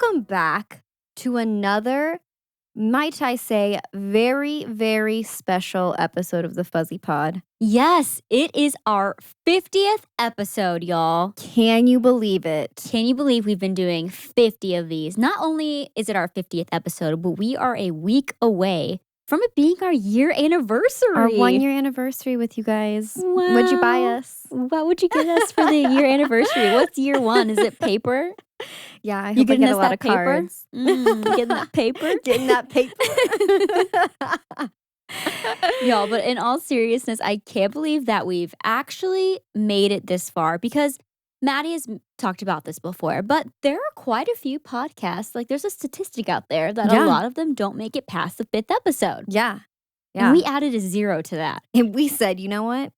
Welcome back to another, might I say, very, very special episode of the Fuzzy Pod. Yes, it is our 50th episode, y'all. Can you believe it? Can you believe we've been doing 50 of these? Not only is it our 50th episode, but we are a week away from it being our year anniversary. Our 1 year anniversary with you guys. Wow. What'd you buy us? What would you get us for the year anniversary? What's year one? Is it paper? Yeah, I You hope I getting get a us lot that of paper? cards. Getting that paper? Getting that paper. Y'all, but in all seriousness, I can't believe that we've actually made it this far because Maddie has talked about this before, but there are quite a few podcasts. Like there's a statistic out there that Yeah. a lot of them don't make it past the 5th episode. Yeah. And we added a 0 to that. And we said, you know what?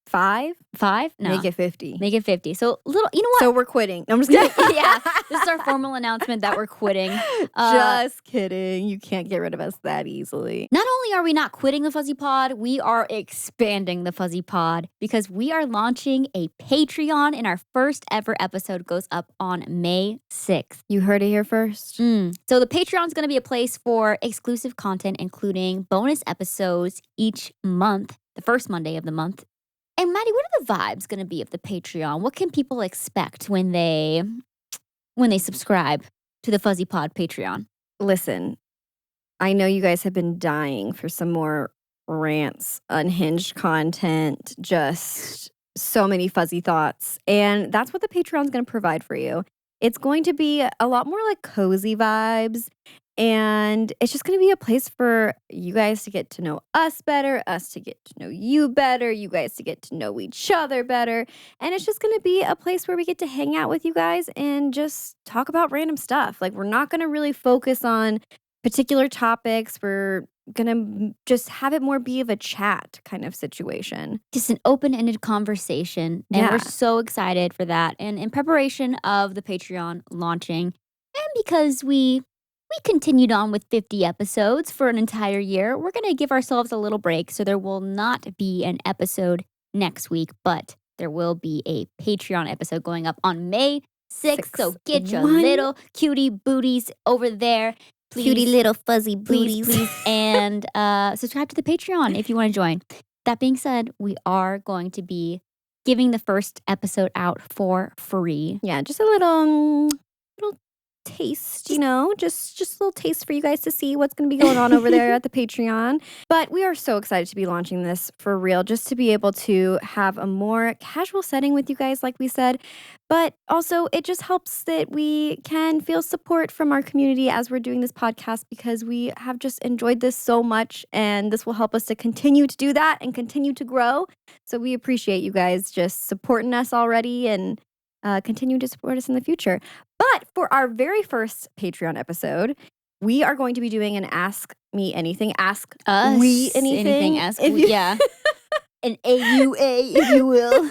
5? 5? No. Make it 50. Make it 50. So little, you know what? So we're quitting. No, I'm just kidding. Yeah, this is our formal announcement that we're quitting. Just kidding. You can't get rid of us that easily. Not only are we not quitting the Fuzzy Pod, we are expanding the Fuzzy Pod because we are launching a Patreon and our first ever episode goes up on May 6th. You heard it here first. So the Patreon is going to be a place for exclusive content, including bonus episodes each month, the first Monday of the month. And Maddie, what are the vibes going to be of the Patreon? What can people expect when they subscribe to the Fuzzy Pod Patreon? Listen, I know you guys have been dying for some more rants, unhinged content, just so many fuzzy thoughts. And that's what the Patreon's going to provide for you. It's going to be a lot more like cozy vibes. And it's just going to be a place for you guys to get to know us better, us to get to know you better, you guys to get to know each other better. And it's just going to be a place where we get to hang out with you guys and just talk about random stuff. Like, we're not going to really focus on particular topics. We're going to just have it more be of a chat kind of situation. Just an open-ended conversation. And Yeah. we're so excited for that. And in preparation of the Patreon launching, and because we continued on with 50 episodes for an entire year, we're going to give ourselves a little break. So there will not be an episode next week, but there will be a Patreon episode going up on May 6th. So get your little cutie booties over there. Please, Cutie little fuzzy booties. please. And subscribe to the Patreon if you want to join. That being said, we are going to be giving the first episode out for free. Yeah, just a little taste, just a little taste for you guys to see what's going to be going on over there at the Patreon. But we are so excited to be launching this for real, just to be able to have a more casual setting with you guys, like we said. But also, it just helps that we can feel support from our community as we're doing this podcast, because we have just enjoyed this so much, and this will help us to continue to do that and continue to grow. So we appreciate you guys just supporting us already and continue to support us in the future. But for our very first Patreon episode, we are going to be doing an Ask Me Anything, Ask Us We Anything. ask if we, you- yeah. An AUA, if you will.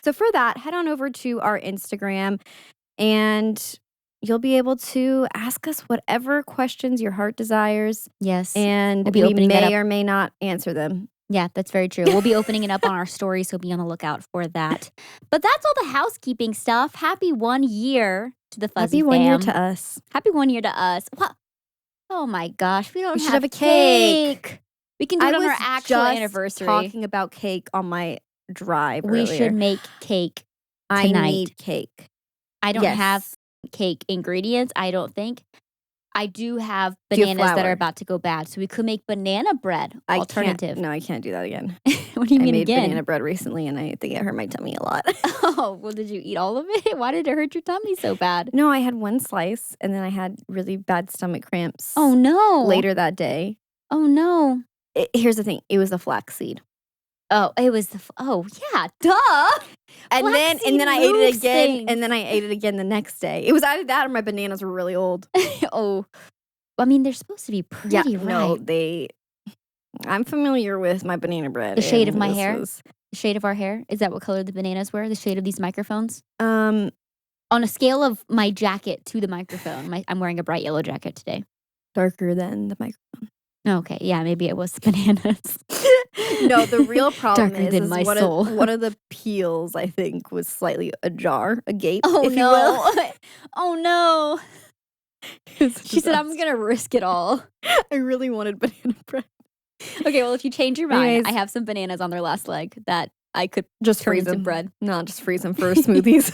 So for that, head on over to our Instagram and you'll be able to ask us whatever questions your heart desires. Yes. And We'll be we opening that may up. or may not answer them. Yeah, that's very true. We'll be opening it up on our story, so be on the lookout for that. But that's all the housekeeping stuff. Happy 1 year to the Fuzzy Happy 1 year fam. to us. Happy 1 year to us. What? Oh my gosh, we don't We should have have a cake. We can do I it on was our actual just anniversary. talking about cake on my drive We earlier. should make cake I tonight. need cake. I don't Yes. have cake ingredients, I don't think. I do have Do you have bananas that flour? are about to go bad, so we could make banana bread alternative. No, I can't do that again. What do you I mean made again? banana bread recently, and I think it hurt my tummy a lot. Oh, well, did you eat all of it? Why did it hurt your tummy so bad? No, I had one slice, and then I had really bad stomach cramps. Oh no! Later that day. Oh no! Here's the thing: it was a flaxseed, Oh, it was the. Oh yeah, duh. and then Flaxseed I ate it moves again, things. and then I ate it again the next day. It was either that or my bananas were really old. Oh, I mean they're supposed to be pretty, right? No, I'm familiar with my banana bread. The shade of and my this hair? was- The shade of our hair, is that what color the bananas were? The shade of these microphones? um, On a scale of my jacket to the microphone, I'm wearing a bright yellow jacket today. darker than the microphone. Okay, yeah, maybe it was bananas. No, the real problem Darker than my is soul. one of the peels, I think, was slightly ajar, agape, Oh, if you will. no. Oh, no. It was a She said, "I'm disaster. gonna risk it all." I really wanted banana bread. Okay, well, if you change your mind, I Anyways, have some bananas on their last leg that I could just turn freeze into them. bread. No, just freeze them for smoothies.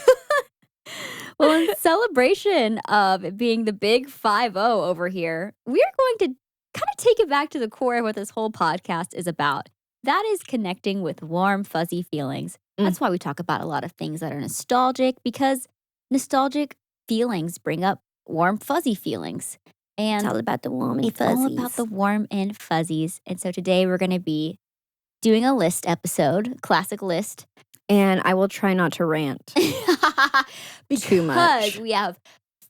Well, in celebration of it being the big 5-0 over here, we are going to kind of take it back to the core of what this whole podcast is about. That is connecting with warm, fuzzy feelings. Mm. That's why we talk about a lot of things that are nostalgic, because nostalgic feelings bring up warm, fuzzy feelings. It's And all about the warm and it's all about the warm and fuzzies. And so today we're going to be doing a list episode, classic list. And I will try not to rant Because too much. we have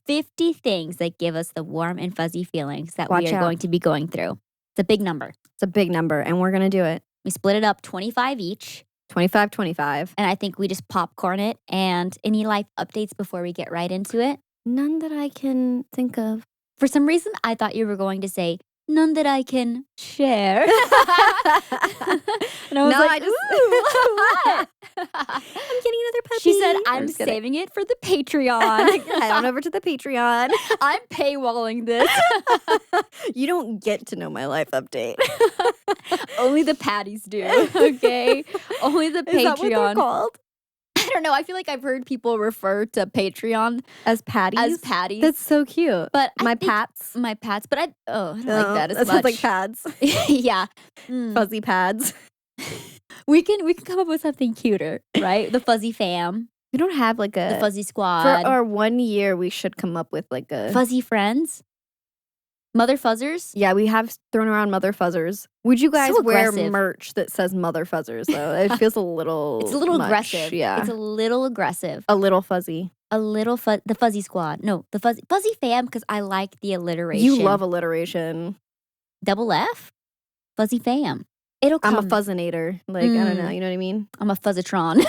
50 things that give us the warm and fuzzy feelings that we Watch are out. going to be going through. It's a big number. It's a big number, and we're going to do it. We split it up 25 each. 25, 25. And I think we just popcorn it. And any life updates before we get right into it? None that I can think of. For some reason, I thought you were going to say, none that I can share. And I was No, like, I just- what? I'm getting another puppy. She said, I'm I'm just kidding. saving it for the Patreon. Head on over to the Patreon. I'm paywalling this. You don't get to know my life update. Only the Patties do, okay? Only the Patreon. Is that what they're called? I don't know. I feel like I've heard people refer to Patreon As patties? as Patties. That's so cute. but I My think- pats. My Pats. But I don't like that as That much. sounds like pads. Yeah. Mm. Fuzzy pads. We can come up with something cuter, right? The Fuzzy Fam. We don't have like The a... Fuzzy For Squad. our 1 year, we should come up with like a... Fuzzy Friends. Mother Fuzzers. Yeah, we have thrown around Mother Fuzzers. Would you guys So wear aggressive. merch that says Mother Fuzzers, though? It feels a little It's a little much. aggressive. Yeah. It's a little aggressive. a little fuzzy. A little the Fuzzy Squad. No, the Fuzzy Fam, because I like the alliteration. You love alliteration. Double F? Fuzzy Fam. It'll come. I'm a fuzzinator. Like, I don't know. You know what I mean? I'm a Fuzzatron.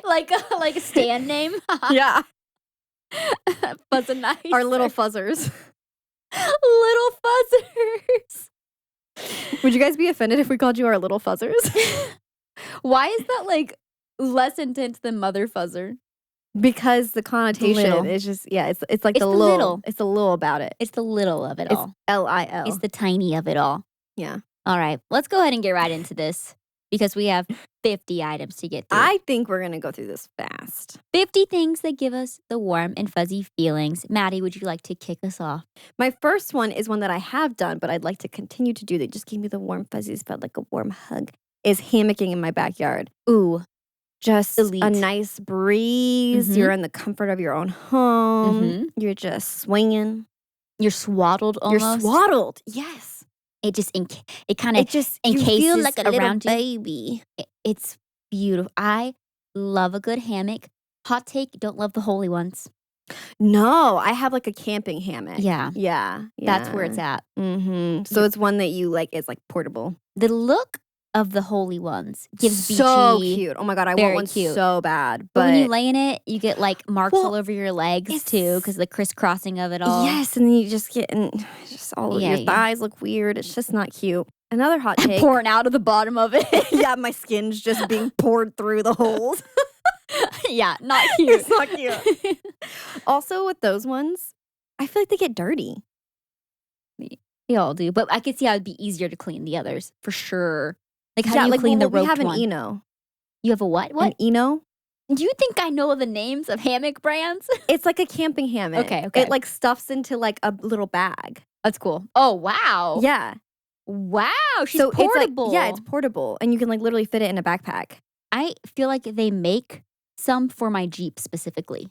like a stand name. Yeah. Fuzzanizer. Our little fuzzers. Little Fuzzers. Would you guys be offended if we called you our little fuzzers? Why is that like less intense than Mother Fuzzer? Because the connotation Little. is just, yeah, it's like It's the the little. little. It's the little about it. It's the little of it It's all. L-I-L. It's the tiny of it all. Yeah. All right, let's go ahead and get right into this because we have 50 items to get through. I think we're going to go through this fast. 50 things that give us the warm and fuzzy feelings. Maddie, would you like to kick us off? My first one is one that I have done, but I'd like to continue to do that just gave me the warm fuzzies, felt like a warm hug, is hammocking in my backyard. Ooh, Just Elite. a nice breeze. Mhm. You're in the comfort of your own home. Mhm. You're just swinging. you're swaddled almost. You're swaddled. Yes. It just it kind of It just you you feel encases like a little around you. baby. It's beautiful. I love a good hammock. Hot take, don't love the holy ones. No, I have like a camping hammock. Yeah, Yeah. that's where it's at. Mm-hmm. So it's one that you like is like portable. The look of the holy ones gives so beachy. cute. Oh my god, I Very want one cute. so bad. But when you But lay in it, you get like marks Well, all over your legs too it's- because the crisscrossing of it all. yes, and then you just get just all of Yeah, your yeah. thighs look weird. It's just not cute. Another hot take. Pouring out of the bottom of it. Yeah, my skin's just being poured through the holes. Yeah, not cute. It's not cute. Also, with those ones, I feel like they get dirty. They all do, but I could see how it'd be easier to clean the others for sure. Like how yeah, do you like clean the we roped have an one? Eno. You have a what? What? An Eno? Do you think I know the names of hammock brands? It's like a camping hammock. Okay, okay. It like stuffs into like a little bag. That's cool. Oh wow. Yeah. Wow. She's So portable. It's like, yeah, it's portable, and you can like literally fit it in a backpack. I feel like they make some for my Jeep specifically.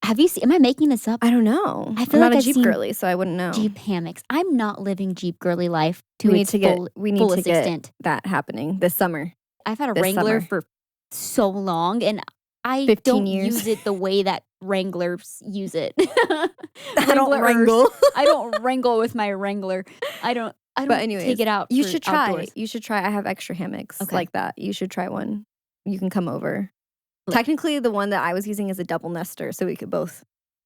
Have you seen? Am I making this up? I don't know. I feel I'm not like a I've Jeep seen girly, so I wouldn't know. Jeep hammocks. I'm not living Jeep girly life to we need its to get full, we need fullest to get extent. that happening this summer. I've had a this Wrangler summer. for so long, and I 15 don't years. use it the way that Wranglers use it. I don't Wranglers. wrangle. I don't wrangle with my Wrangler. I don't But anyways, take it out. You for should try. outdoors. You should try. I have extra hammocks Okay. like that. You should try one. You can come over. Look. Technically, the one that I was using is a double nester, so we could both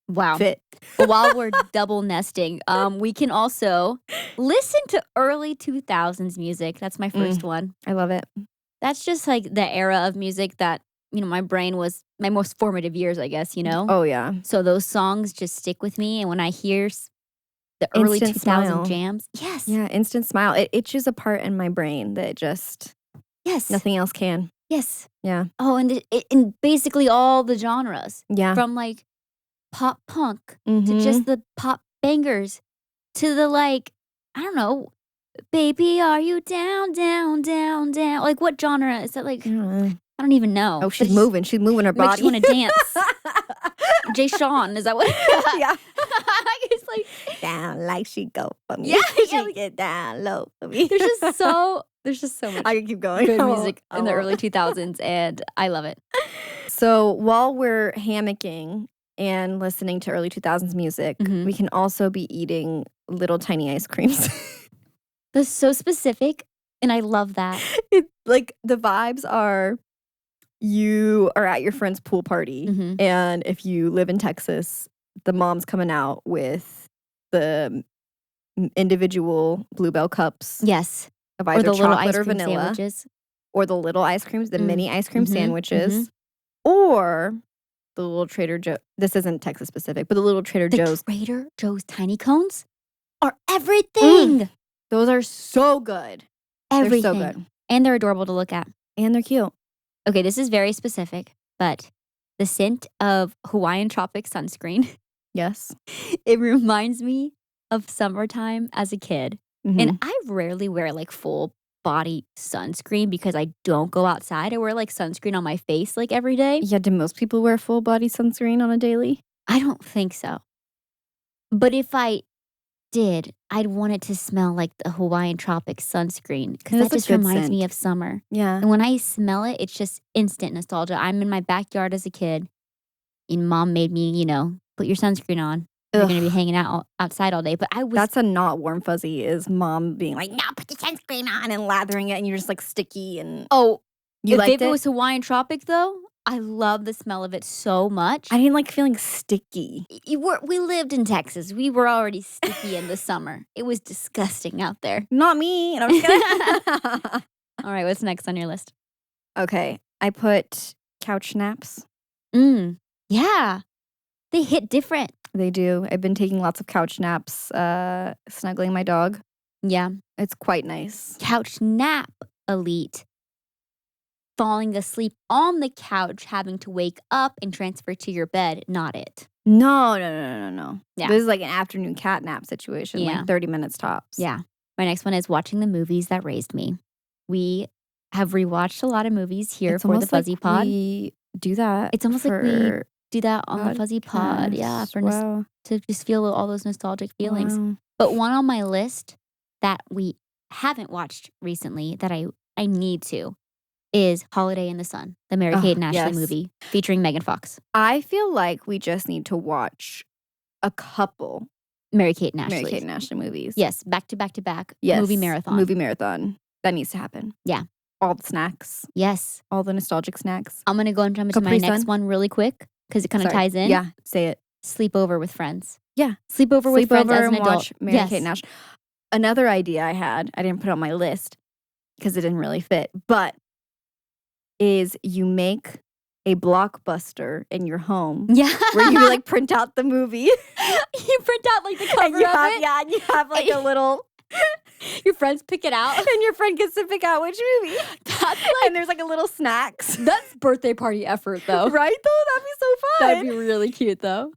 Wow. fit. Well, while we're double nesting, we can also listen to early 2000s music. That's my first one. I love it. That's just like the era of music that, my brain was my most formative years, I guess, Oh, yeah. So those songs just stick with me. And when I hear the early Instant 2000 smile. jams, yes. Yeah, instant smile. It itches a part in my brain that just Yes. nothing else can. Yes. Yeah. Oh, and in basically all the genres. Yeah. From like pop punk to Mhm. just the pop bangers to the like, I don't know, baby, are you down, down, down, down? Like what genre is that like? I don't even know. Oh, she's moving. She's moving her It makes body. you want to dance. Jay Sean, is that what? Yeah. It's like Down like she go for me. Yeah, she yeah. get down low for me. there's just so much I can keep going. good I won't- music I in the won't. early 2000s, and I love it. So while we're hammocking and listening to early 2000s music, we can also be eating little tiny ice creams. That's so specific, and I love that. Like the vibes are you are at your friend's pool party, and if you live in Texas, the mom's coming out with the individual Bluebell cups Yes. of Or either the little chocolate ice or cream vanilla, sandwiches. or the little ice creams, the mini ice cream Mhm, sandwiches, or the little Trader Joe. This isn't Texas specific, but the little Trader Joe's. Trader Joe's tiny cones are everything. Those are so good. Everything. They're so good. And they're adorable to look at. And they're cute. Okay, this is very specific, but the scent of Hawaiian Tropic sunscreen, Yes. it reminds me of summertime as a kid. Mhm. And I rarely wear like full body sunscreen because I don't go outside. I wear like sunscreen on my face like every day. Yeah, do most people wear full body sunscreen on a daily? I don't think so. But if I did, I'd want it to smell like the Hawaiian Tropic sunscreen because That's that a just good reminds me scent. of summer. Yeah. And when I smell it, it's just instant nostalgia. I'm in my backyard as a kid, and mom made me, put your sunscreen on. You're going to be Ugh. hanging out outside all day. But I was. That's a not warm fuzzy, is mom being like, no, put the sunscreen on, and lathering it, and you're just like sticky. And Oh, you liked if it was Hawaiian Tropic, though, I love the smell of it so much. I didn't like feeling sticky. We lived in Texas. We were already sticky in the summer. It was disgusting out there. Not me. I'm just kidding. All right, what's next on your list? Okay, I put couch naps. Yeah. They hit different. They do. I've been taking lots of couch naps, snuggling my dog. Yeah. It's quite nice. Couch nap elite. Falling asleep on the couch, having to wake up and transfer to your bed. Not it. No. Yeah. This is like an afternoon cat nap situation, Yeah. like 30 minutes tops. Yeah. My next one is watching the movies that raised me. We have rewatched a lot of movies here It's for the almost Fuzzy like Pod. we do that. It's almost like we for do that on the Fuzzy Pod. Yeah. podcasts. Wow. To just feel all those nostalgic feelings. Wow. But one on my list that we haven't watched recently that I need to is Holiday in the Sun, the Mary-Kate and Ashley yes. movie featuring Megan Fox. I feel like we just need to watch a couple Mary-Kate and Ashley. Mary-Kate and Ashley movies. Yes, back to back to back. Yes. Movie marathon. Movie marathon. That needs to happen. Yeah. All the snacks. Yes. All the nostalgic snacks. I'm going to go and jump into my Capri next Sun? one really quick because it kind of Sorry. ties in. Yeah, say it. Sleepover with friends. Yeah. Sleepover with friends as an and adult. watch Mary-Kate and Ashley. Another idea I had, I didn't put it on my list because it didn't really fit, but is you make a Blockbuster in your home Yeah. where you like print out the movie. You print out like the cover and you of have, it. yeah, and you have like a little, Your friends pick it out. and your friend gets to pick out which movie. And there's like a little snacks. That's birthday party effort, though. Right though? That'd be so fun. That'd be really cute, though.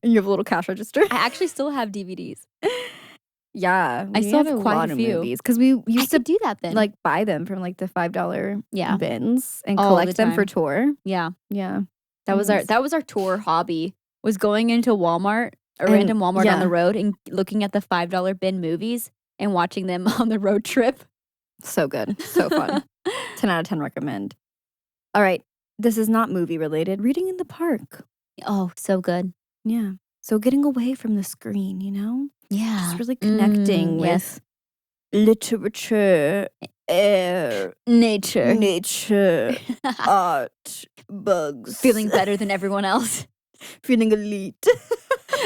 And you have a little cash register. I actually still have DVDs. Yeah. I still have quite a lot of few. movies because we I used to could do that then. like buy them from like the $5 yeah, bins and All collect the them for time. tour. yeah. Yeah. That was our tour hobby. Was going into Walmart, a And- random Walmart on yeah. the road, and looking at the $5 bin movies and watching them on the road trip. So good. So fun. 10 out of 10 recommend. All right. This is not movie related. Reading in the park. Oh, so good. Yeah. So getting away from the screen, you know? Yeah. Just really connecting yes. with literature, air, Nature. nature, art, bugs. Feeling better than everyone else. Feeling elite.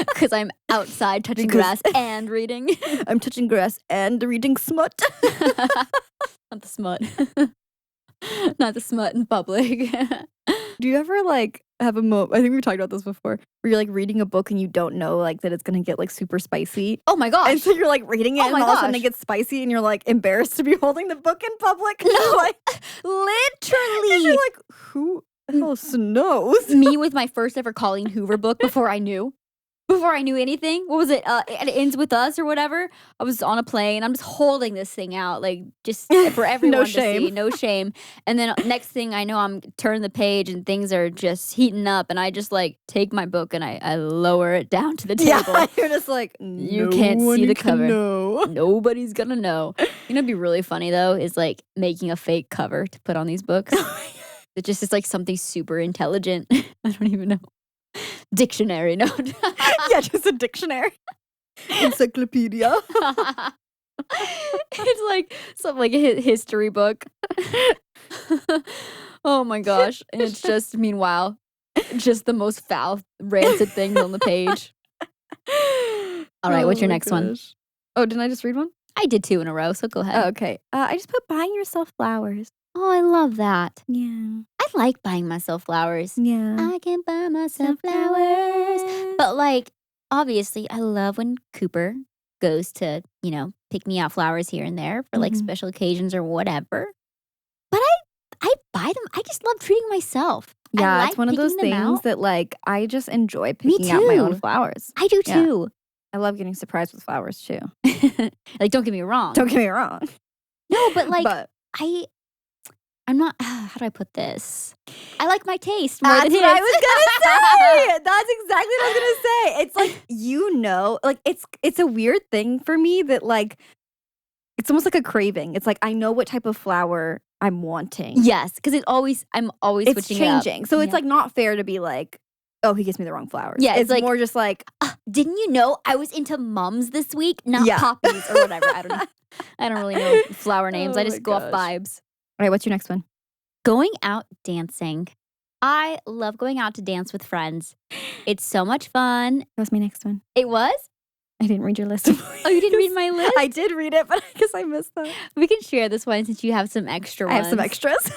Because I'm outside touching Because- grass and reading. I'm touching grass and reading smut. Not the smut. Not the smut in public. Do you ever like have a moment? I think we've talked about this before, where you're like reading a book and you don't know like that it's gonna get like super spicy. Oh my gosh. And so you're like reading it, Oh and my all of a sudden it gosh. gets spicy, and you're like embarrassed to be holding the book in public. No. Like, Literally. you're like, who else knows? Me with my first ever Colleen Hoover book before I knew. Before I knew anything. What was it? It ends with us or whatever. I was on a plane. I'm just holding this thing out, like just for everyone to shame. see. No shame. And then next thing I know, I'm turning the page and things are just heating up. And I just like take my book and I lower it down to the table. Yeah, you're just like, You can't see the cover. No. Nobody's gonna know. You know, what'd be really funny though is like making a fake cover to put on these books. It just is like something super intelligent. I don't even know. Dictionary, no. Yeah, just a dictionary. Encyclopedia. It's like some like a history book. Oh my gosh. And it's just meanwhile just the most foul rancid thing on the page. All right, what's your next one? Oh, didn't I just read one? I did 2 in a row, so go ahead. Oh, okay. I just put buying yourself flowers. Oh, I love that. Yeah. I like buying myself flowers. Yeah. I can buy myself flowers. But like, obviously, I love when Cooper goes to, you know, pick me out flowers here and there for like Mhm. special occasions or whatever. But I buy them. I just love treating myself. I Yeah, like it's one of those picking them things out. that like I just enjoy picking out my own too. flowers. I do Yeah. too. I love getting surprised with flowers too. Like, don't get me wrong. Don't get me wrong. No, but like, but I'm not, how do I put this? I like my taste more that's than what I his. was gonna say. That's exactly what I was gonna say. It's like, you know, like it's a weird thing for me that like it's almost like a craving. It's like I know what type of flower I'm wanting. Yes, because I'm always It's switching it up. changing. So it's Yeah. like not fair to be like, oh, he gives me the wrong flowers. Yeah, it's it's like- more just like, Didn't you know I was into mums this week, not Yeah. poppies or whatever? I don't know. I don't really know flower names. Oh I my just go off gosh. vibes. all right, what's your next one? Going out dancing. I love going out to dance with friends. It's so much fun. What's my next one? It was? I didn't read your list. Oh, you didn't read my list? I did read it, but I guess I missed that. We can share this one since you have some extra ones. I have some extras.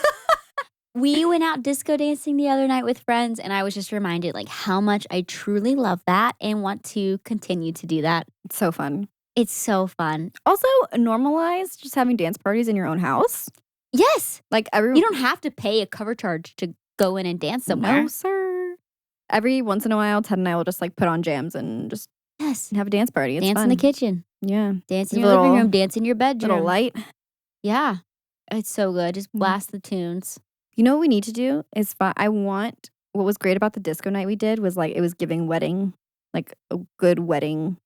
We went out disco dancing the other night with friends, and I was just reminded like how much I truly love that and want to continue to do that. It's so fun. It's so fun. Also, normalize just having dance parties in your own house. Yes. Like every You don't have to pay a cover charge to go in and dance somewhere. No, sir. Every once in a while, Ted and I will just like put on jams and just Yes. have a dance party. It's Dance fun. in the kitchen. Yeah. Dance in With your a living little- room. Dance in your bedroom. Little light. Yeah. It's so good. Just Mm. blast the tunes. You know what we need to do is I want what was great about the disco night we did was like it was giving wedding, like a good wedding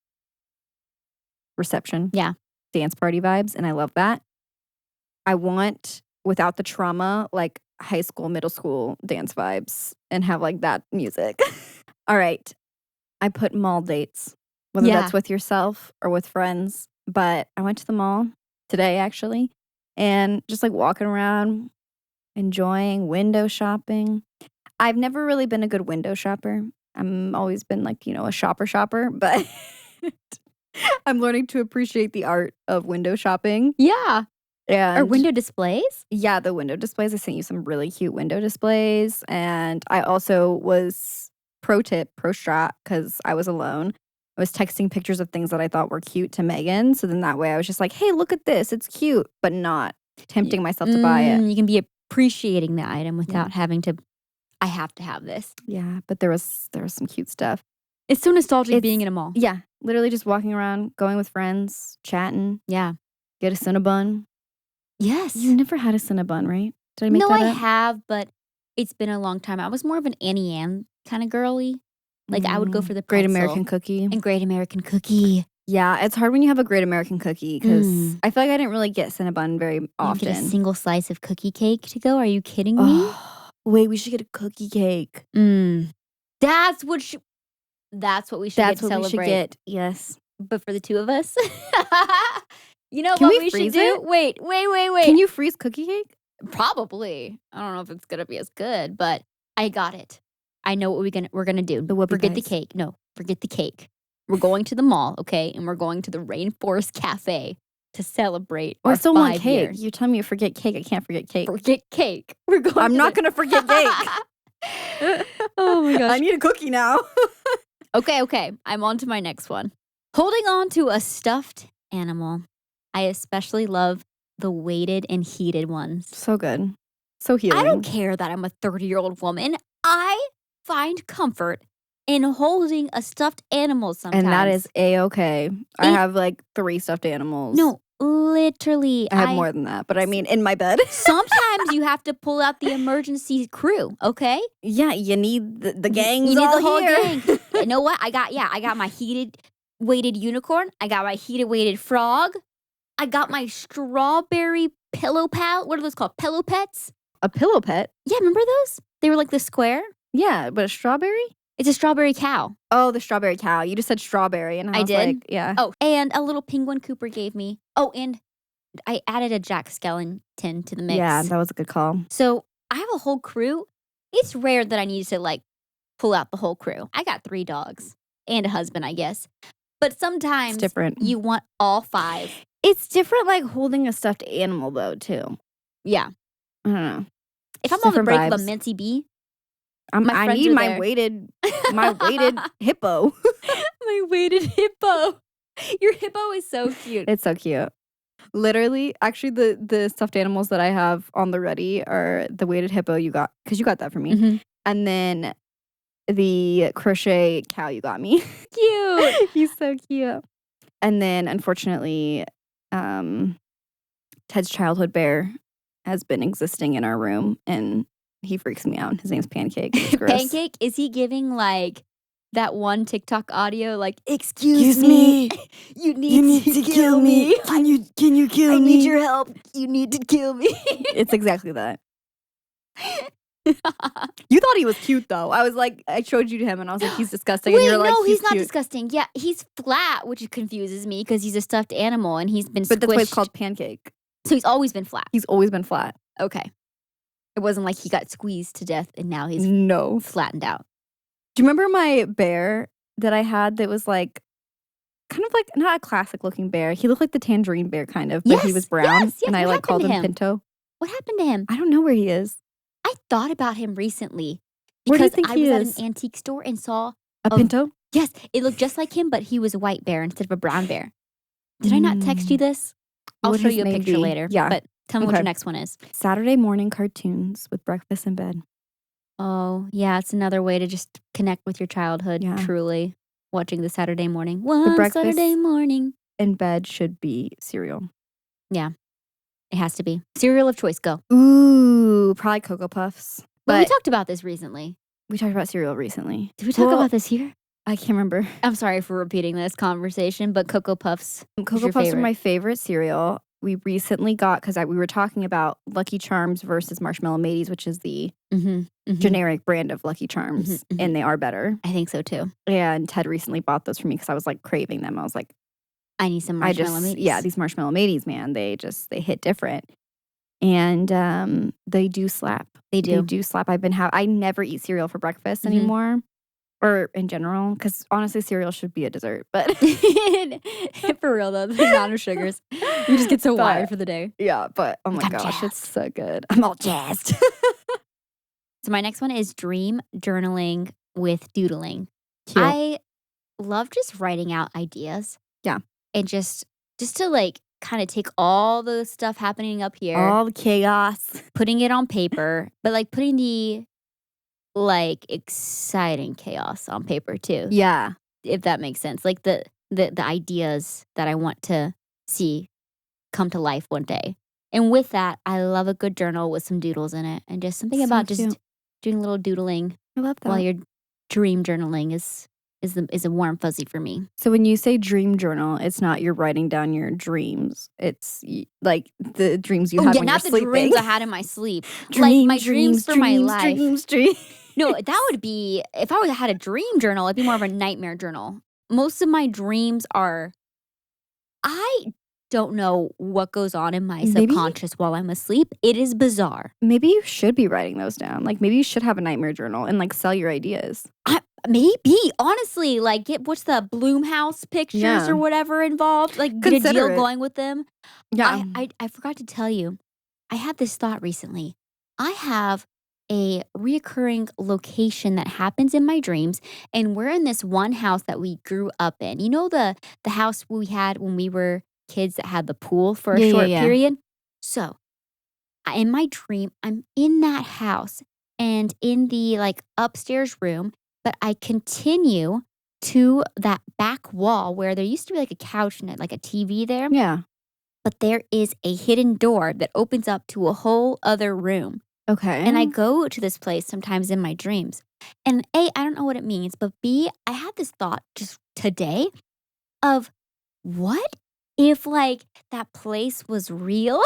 reception. Yeah. Dance party vibes. And I love that. I want without the trauma, like high school, middle school dance vibes and have like that music. All right. I put mall dates, whether Yeah. that's with yourself or with friends. But I went to the mall today actually and just like walking around, enjoying window shopping. I've never really been a good window shopper. I'm always been like, you know, a shopper, but I'm learning to appreciate the art of window shopping. Yeah. And Or window displays. yeah, the window displays. I sent you some really cute window displays. And I also was pro strat, because I was alone. I was texting pictures of things that I thought were cute to Megan. So then that way I was just like, hey, look at this. It's cute, but not tempting myself to buy it. You can be appreciating the item without having to, I have to have this. Yeah, but there was some cute stuff. It's so nostalgic It's- being in a mall. Yeah, literally just walking around, going with friends, chatting, Yeah. get a Cinnabon. Yes. You never had a Cinnabon, right? Did I make No, that I up? have, but it's been a long time. I was more of an Annie Ann kind of girly. Like I would go for the Great pretzel American Cookie. and Great American Cookie. Yeah, it's hard when you have a Great American Cookie because Mm. I feel like I didn't really get Cinnabon very You often. get a single slice of cookie cake to go. Are you kidding me? Oh, wait, we should get a cookie cake. That's what we should That's get what to we celebrate. should get. Yes. But for the two of us. You know Can what we we should freeze do? it? Wait. Can you freeze cookie cake? Probably. I don't know if it's gonna be as good, but I got it. I know what we're gonna do. The whoopie Forget the pies. cake. No, forget the cake. We're going to the mall, okay? And we're going to the Rainforest Cafe to celebrate Well, I our still want 5 cake. years. You're telling me to forget cake. I can't forget cake. Forget cake. We're going I'm to not the- going to forget cake. Oh my gosh. I need a cookie now. Okay. I'm on to my next one. Holding on to a stuffed animal. I especially love the weighted and heated ones. So good. So healing. I don't care that I'm a 30-year-old woman. I find comfort in holding a stuffed animal sometimes. And that is A-okay. I have like 3 stuffed animals. No, literally. I have more than that, but I mean in my bed. Sometimes you have to pull out the emergency crew, okay? Yeah, you need the gangs You need all the whole here. gang. You know what? I got my heated weighted unicorn. I got my heated weighted frog. I got my strawberry pillow pal. What are those called? Pillow pets? A pillow pet? Yeah, remember those? They were like the square. Yeah, but a strawberry? It's a strawberry cow. Oh, the strawberry cow. You just said strawberry, and I was did? like, yeah. Oh, and a little penguin Cooper gave me. Oh, and I added a Jack Skellington to the mix. Yeah, that was a good call. So I have a whole crew. It's rare that I need to like pull out the whole crew. I got 3 dogs and a husband, I guess. But sometimes It's different. you want all 5. It's different, like holding a stuffed animal, though, too. Yeah. I don't know. If I'm on the Different break of a vibes. mincy bee, I friends need are my there. weighted hippo. My weighted hippo. Your hippo is so cute. It's so cute. Literally, actually, the stuffed animals that I have on the ready are the weighted hippo you got, because you got that for me. Mhm. And then the crochet cow you got me. Cute. He's so cute. And then, unfortunately, Ted's childhood bear has been existing in our room, and he freaks me out. His name's Pancake. It's gross. Pancake, is he giving like that one TikTok audio like, excuse me, you need to kill me. Can you kill I need your help. You need to kill me. It's exactly that. You thought he was cute, though. I was like, I showed you to him, and I was like, he's disgusting. Wait, and you're like, no, he's not cute. disgusting. Yeah, he's flat, which confuses me because he's a stuffed animal and he's been But that's why it's squished. called Pancake. So he's always been flat. He's always been flat. Okay. It wasn't like he got squeezed to death and now he's No. flattened out. Do you remember my bear that I had that was like, kind of like, not a classic looking bear. He looked like the tangerine bear, kind of, but he Yes, was brown. yes, And I what like happened called to him him? Pinto. What happened to him? I don't know where he is. I thought about him recently Where do you because think I he was is? at an antique store and saw, A Oh. Pinto? yes, it looked just like him, but he was a white bear instead of a brown bear. Did I not text you this? What I'll would show his you a name picture be? later. Yeah. But tell me what Okay. your next one is. Saturday morning cartoons with breakfast in bed. Oh, yeah, it's another way to just connect with your childhood, Yeah. truly. Watching the Saturday morning. One breakfast- Saturday morning. In bed should be cereal. It has to be. Cereal of choice, go. Ooh, probably Cocoa Puffs. But we But talked about this recently. we talked about cereal recently. Did we talk Well, about this here? I can't remember. I'm sorry for repeating this conversation, but Cocoa Puffs. Cocoa your Puffs are favorite? my favorite cereal. We recently got, because we were talking about Lucky Charms versus Marshmallow Mateys, which is the Mm-hmm. generic brand of Lucky Charms, Mhm, mhm. and they are better. I think so too. And Ted recently bought those for me because I was like craving them. I was like, I need some marshmallow meats. yeah, these Marshmallow Mateys, man, they hit different. And they do slap. They They do. do slap. I never eat cereal for breakfast Mhm. anymore, or in general, because honestly, cereal should be a dessert. But For real though, the amount of sugars. You just get so But- wired for the day. yeah, but oh my I'm gosh, it's jazzed. so good. I'm all jazzed. So my next one is dream journaling with doodling. Cute. I love just writing out ideas. Yeah. And just to like kind of take all the stuff happening up here, All the chaos. putting it on paper, but like putting the like exciting chaos on paper too. Yeah. If that makes sense. Like the ideas that I want to see come to life one day. And with that, I love a good journal with some doodles in it and just something So about just cute. doing a little doodling I love that. while you're dream journaling is a warm fuzzy for me. So when you say dream journal, it's not you're writing down your dreams. It's like the dreams you Oh had yeah, when not you're the sleeping. dreams I had in my sleep. Like my dreams for my life. Dreams. No, that would be if I had a dream journal, it'd be more of a nightmare journal. Most of my dreams are I don't know what goes on in my Maybe subconscious while I'm asleep. It is bizarre. maybe you should be writing those down. Like, maybe you should have a nightmare journal and, like, sell your ideas. Maybe, honestly, like, what's the Bloomhouse pictures Yeah. or whatever involved? Like, get a Consider deal it. going with them. Yeah. I forgot to tell you, I had this thought recently. I have a reoccurring location that happens in my dreams, and we're in this one house that we grew up in. You know the house we had when we were kids that had the pool for a Yeah, yeah, short yeah. period? So, in my dream, I'm in that house and in the, like, upstairs room, but I continue to that back wall where there used to be, like, a couch and, like, a TV there, Yeah. but there is a hidden door that opens up to a whole other room. Okay. And I go to this place sometimes in my dreams. And A, I don't know what it means, but B, I had this thought just today of what if, like, that place was real?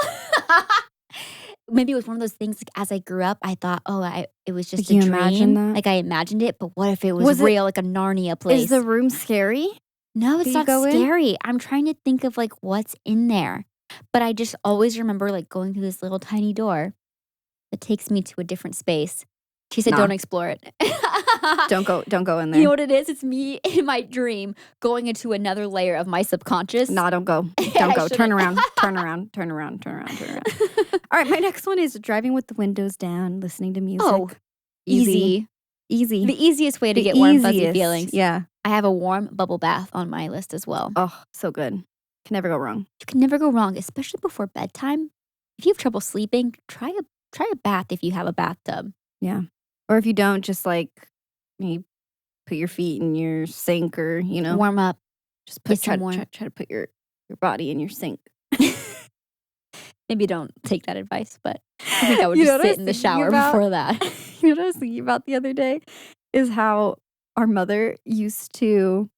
Maybe it was one of those things, like, as I grew up, I thought, "Oh, it was just Like, a you imagine dream." that? Like, I imagined it, but what if it was Was it real, like a Narnia Is the place? room scary No, that it's you not go in? scary. I'm trying to think of, like, what's in there. But I just always remember, like, going through this little tiny door that takes me to a different space. She said, Nah. "Don't explore it." Don't go in You there. know what it is? It's me in my dream going into another layer of my subconscious. Nah, don't go. I Don't go. Turn shouldn't. around. Turn around. Turn around. Turn around. Turn around. All right, my next one is driving with the windows down, listening to music. Oh, easy. Easy. The easiest way to The get warm, fuzzy easiest. feelings. Yeah. I have a warm bubble bath on my list as well. Oh, so good. Can never go wrong. You can never go wrong, especially before bedtime. If you have trouble sleeping, try a bath if you have a bathtub. Yeah. Or if you don't, just like you put your feet in your sink, or Warm up. just Get try some warm. to put your body in your sink. Maybe don't take that advice, but I think I would You know just what I sit was in the thinking shower about? before that. You know what I was thinking about the other day is how our mother used to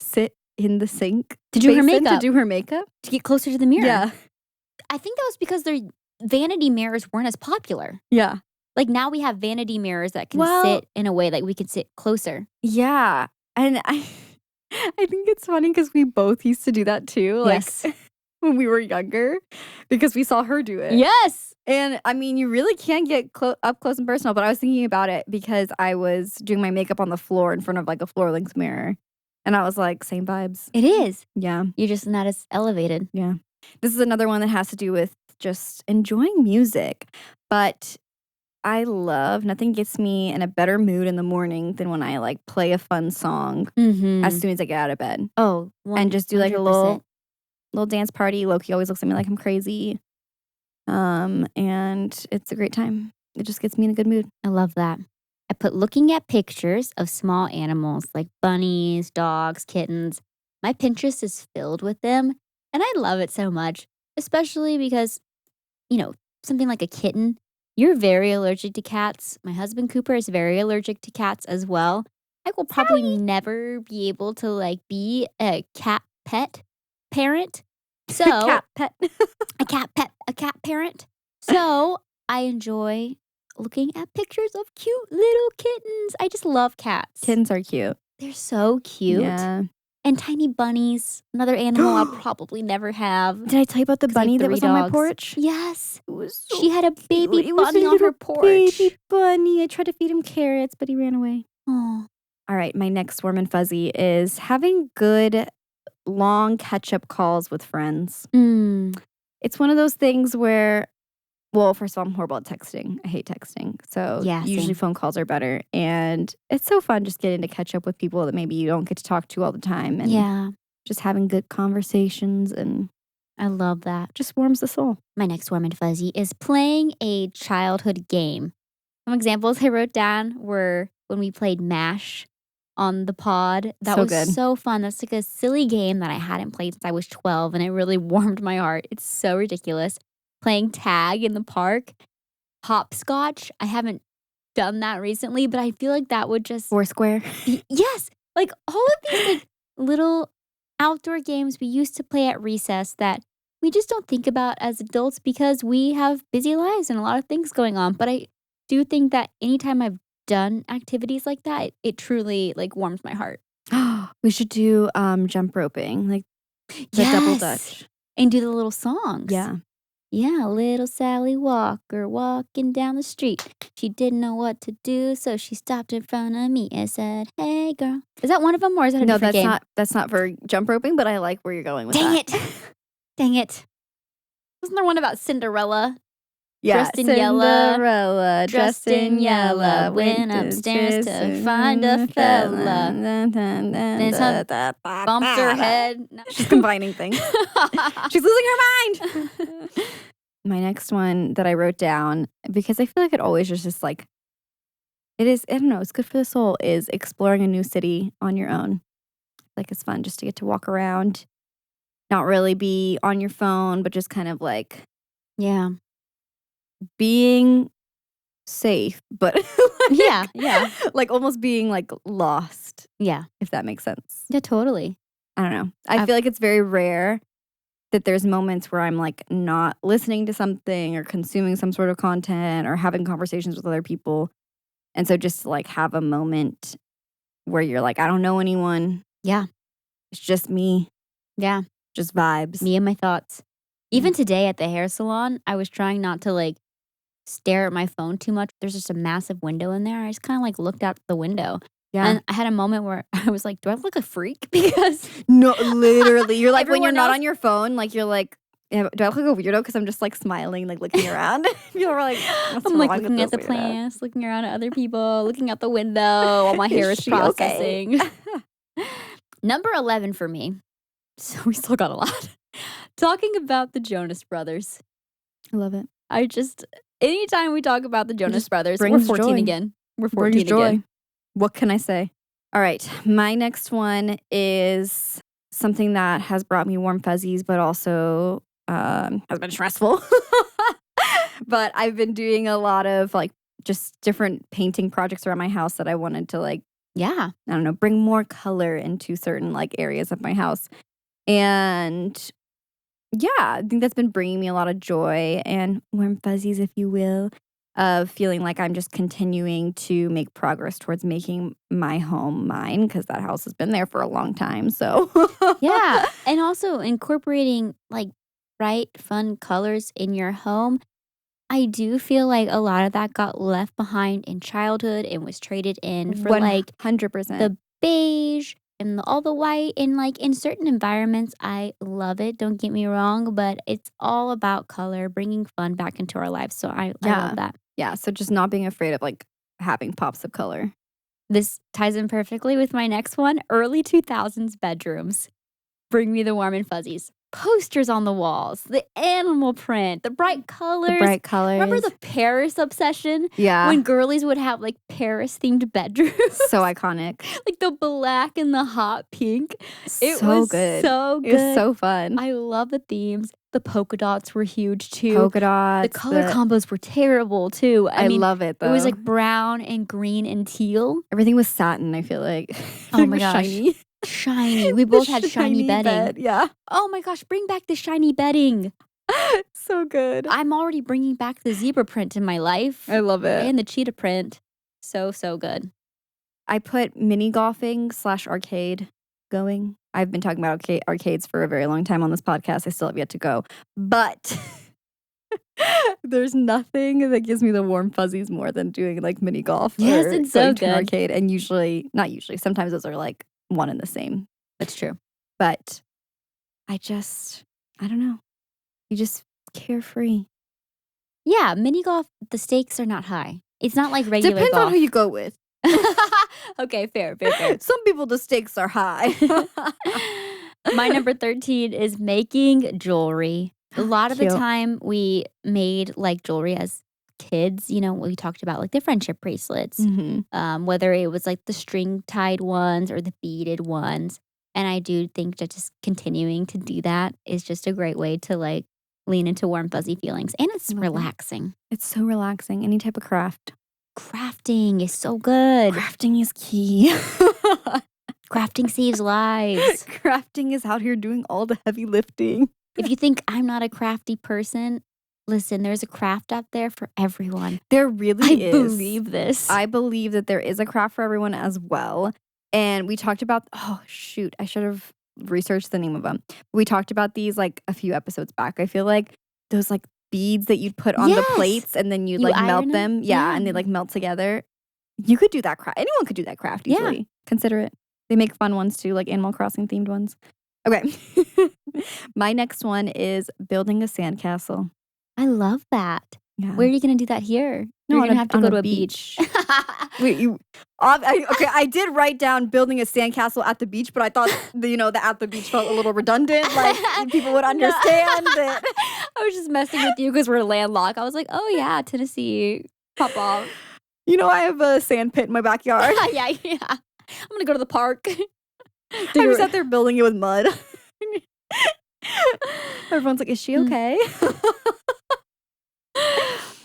sit in the sink To do her basin makeup. to do her makeup. To get closer to the mirror. Yeah. I think that was because their vanity mirrors weren't as popular. Yeah. Like, now we have vanity mirrors that can Well, sit in a way that we can sit closer. yeah. And I think it's funny because we both used to do that too. Like Yes. when we were younger, because we saw her do it. Yes. And I mean, you really can get up close and personal, but I was thinking about it because I was doing my makeup on the floor in front of like a floor length mirror. And I was like, same vibes. It is. Yeah. You're just not as elevated. Yeah. This is another one that has to do with just enjoying music. But nothing gets me in a better mood in the morning than when I like play a fun song as soon as I get out of bed. Oh, And just do like a 100%. little dance party. Loki always looks at me like I'm crazy. And it's a great time. It just gets me in a good mood. I love that. I put looking at pictures of small animals like bunnies, dogs, kittens. My Pinterest is filled with them, and I love it so much, especially because, something like a kitten, you're very allergic to cats. My husband Cooper is very allergic to cats as well. I will probably never be able to like be a cat pet parent. So Cat pet. a cat parent. So I enjoy looking at pictures of cute little kittens. I just love cats. Kittens are cute. They're so cute. Yeah. And tiny bunnies, another animal I'll probably never have. Did I tell you about the 'Cause I have bunny that 3 was on my dogs. porch? Yes. It was so She had a baby cute. It was a bunny on her little porch. Baby bunny. I tried to feed him carrots, but he ran away. Oh. All right, my next warm and fuzzy is having good long catch-up calls with friends. Mm. It's one of those things where, well, first of all, I'm horrible at texting. I hate texting. So Yeah, usually same. phone calls are better. And it's so fun just getting to catch up with people that maybe you don't get to talk to all the time. And Yeah. just having good conversations, and I love that. just warms the soul. My next warm and fuzzy is playing a childhood game. Some examples I wrote down were when we played MASH on the pod. That So was good. so fun. That's like a silly game that I hadn't played since I was 12, and it really warmed my heart. It's so ridiculous. Playing tag in the park, hopscotch. I haven't done that recently, but I feel like that would just Foursquare. yes, like all of these like little outdoor games we used to play at recess that we just don't think about as adults because we have busy lives and a lot of things going on. But I do think that anytime I've done activities like that, it truly like warms my heart. We should do jump roping, like the double dutch. and do the little songs. Yeah. Yeah, little Sally Walker walking down the street. She didn't know what to do, so she stopped in front of me and said, "Hey, girl." Is that one of them, or is that a No, different game? that's not for jump roping, but I like where you're going with Dang that. it. Dang it. Wasn't there one about Cinderella? Yeah, Dressed in yellow, Cinderella, dressed in yellow, went upstairs to find a fella. Then some bumped her head. No. She's combining things. She's losing her mind. My next one that I wrote down, because I feel like it always is just like, it is, I don't know, it's good for the soul, is exploring a new city on your own. Like, it's fun just to get to walk around, not really be on your phone, but just kind of like Yeah. being safe, but like, Yeah. like almost being like lost, Yeah. if that makes sense. Yeah, totally. I don't know. I feel like it's very rare that there's moments where I'm like not listening to something or consuming some sort of content or having conversations with other people. And so just to like have a moment where you're like, I don't know anyone. Yeah. It's just me. Yeah. Just vibes. Me and my thoughts. Even today at the hair salon, I was trying not to like stare at my phone too much. There's just a massive window in there. I just kind of like looked out the window. Yeah. And I had a moment where I was like, do I look like a freak? Because no, literally. You're like, when you're everyone not else- on your phone, like you're like, yeah, do I look like a weirdo? Because I'm just like smiling, like looking around. People are like, what's I'm like wrong with looking at the this weirdo? plants, looking around at other people, looking out the window while my hair is Is she okay? processing. Number 11 for me. So we still got a lot. Talking about the Jonas Brothers. I love it. Anytime we talk about the Jonas just Brothers, we're brings 14 joy. again. We're 14 Brings joy. again. What can I say? All right. My next one is something that has brought me warm fuzzies, but also has been stressful. But I've been doing a lot of like just different painting projects around my house that I wanted to like, Yeah. I don't know, bring more color into certain like areas of my house. And yeah, I think that's been bringing me a lot of joy and warm fuzzies, if you will, of feeling like I'm just continuing to make progress towards making my home mine because that house has been there for a long time. So, Yeah. And also incorporating like bright, fun colors in your home. I do feel like a lot of that got left behind in childhood and was traded in for like 100%. the beige and all the white. And like in certain environments, I love it. Don't get me wrong, but it's all about color, bringing fun back into our lives. So I love that. Yeah. So just not being afraid of like having pops of color. This ties in perfectly with my next one, early 2000s bedrooms. Bring me the warm and fuzzies. Posters on the walls, the animal print, the bright colors. The bright colors. Remember the Paris obsession? Yeah. When girlies would have like Paris themed bedrooms. So iconic. Like the black and the hot pink. It so was good. so good. It was so fun. I love the themes. The polka dots were huge too. Polka dots. The color combos were terrible too. I mean, love it though. It was like brown and green and teal. Everything was satin, I feel like. Oh my gosh. Shiny. Shiny. We both had shiny bedding. Bed, yeah. Oh my gosh, bring back the shiny bedding. So good. I'm already bringing back the zebra print in my life. I love it. And the cheetah print. So good. I put mini golfing / arcade going. I've been talking about arcades for a very long time on this podcast. I still have yet to go. But there's nothing that gives me the warm fuzzies more than doing like mini golf. Yes, or it's so going to an good. arcade. And not usually, sometimes those are like one and the same. That's true. But I don't know. You just carefree. Yeah, mini golf, the stakes are not high. It's not like regular Depends golf. on who you go with. Okay, fair. Some people, the stakes are high. My number 13 is making jewelry. A lot of the Cute. time we made like jewelry as kids. You know, we talked about like the friendship bracelets, whether it was like the string tied ones or the beaded ones. And I do think that just continuing to do that is just a great way to like lean into warm, fuzzy feelings. And it's relaxing. It's so relaxing. Any type of craft. Crafting is so good. Crafting is key. Crafting saves lives. Crafting is out here doing all the heavy lifting. If you think I'm not a crafty person, listen, there's a craft out there for everyone. There really I is. believe this. I believe that there is a craft for everyone as well. And we talked about, I should have research the name of them. We talked about these like a few episodes back. I feel like those like beads that you'd put on the plates and then you'd You like melt iron 'em? them. Yeah, Yeah. and they like melt together. You could do that craft. Anyone could do that craft Yeah. easily. Consider it. They make fun ones too, like Animal Crossing themed ones. Okay. My next one is building a sandcastle. I love that. Yeah. Where are you gonna do that here? No, You're on gonna have to on go to a beach. Wait, okay, I did write down building a sandcastle at the beach, but I thought the at the beach felt a little redundant. Like people would No. understand that. I was just messing with you because we're landlocked. I was like, oh yeah, Tennessee, pop off. I have a sand pit in my backyard. yeah. I'm gonna go to the park. I was out there building it with mud. Everyone's like, is she okay?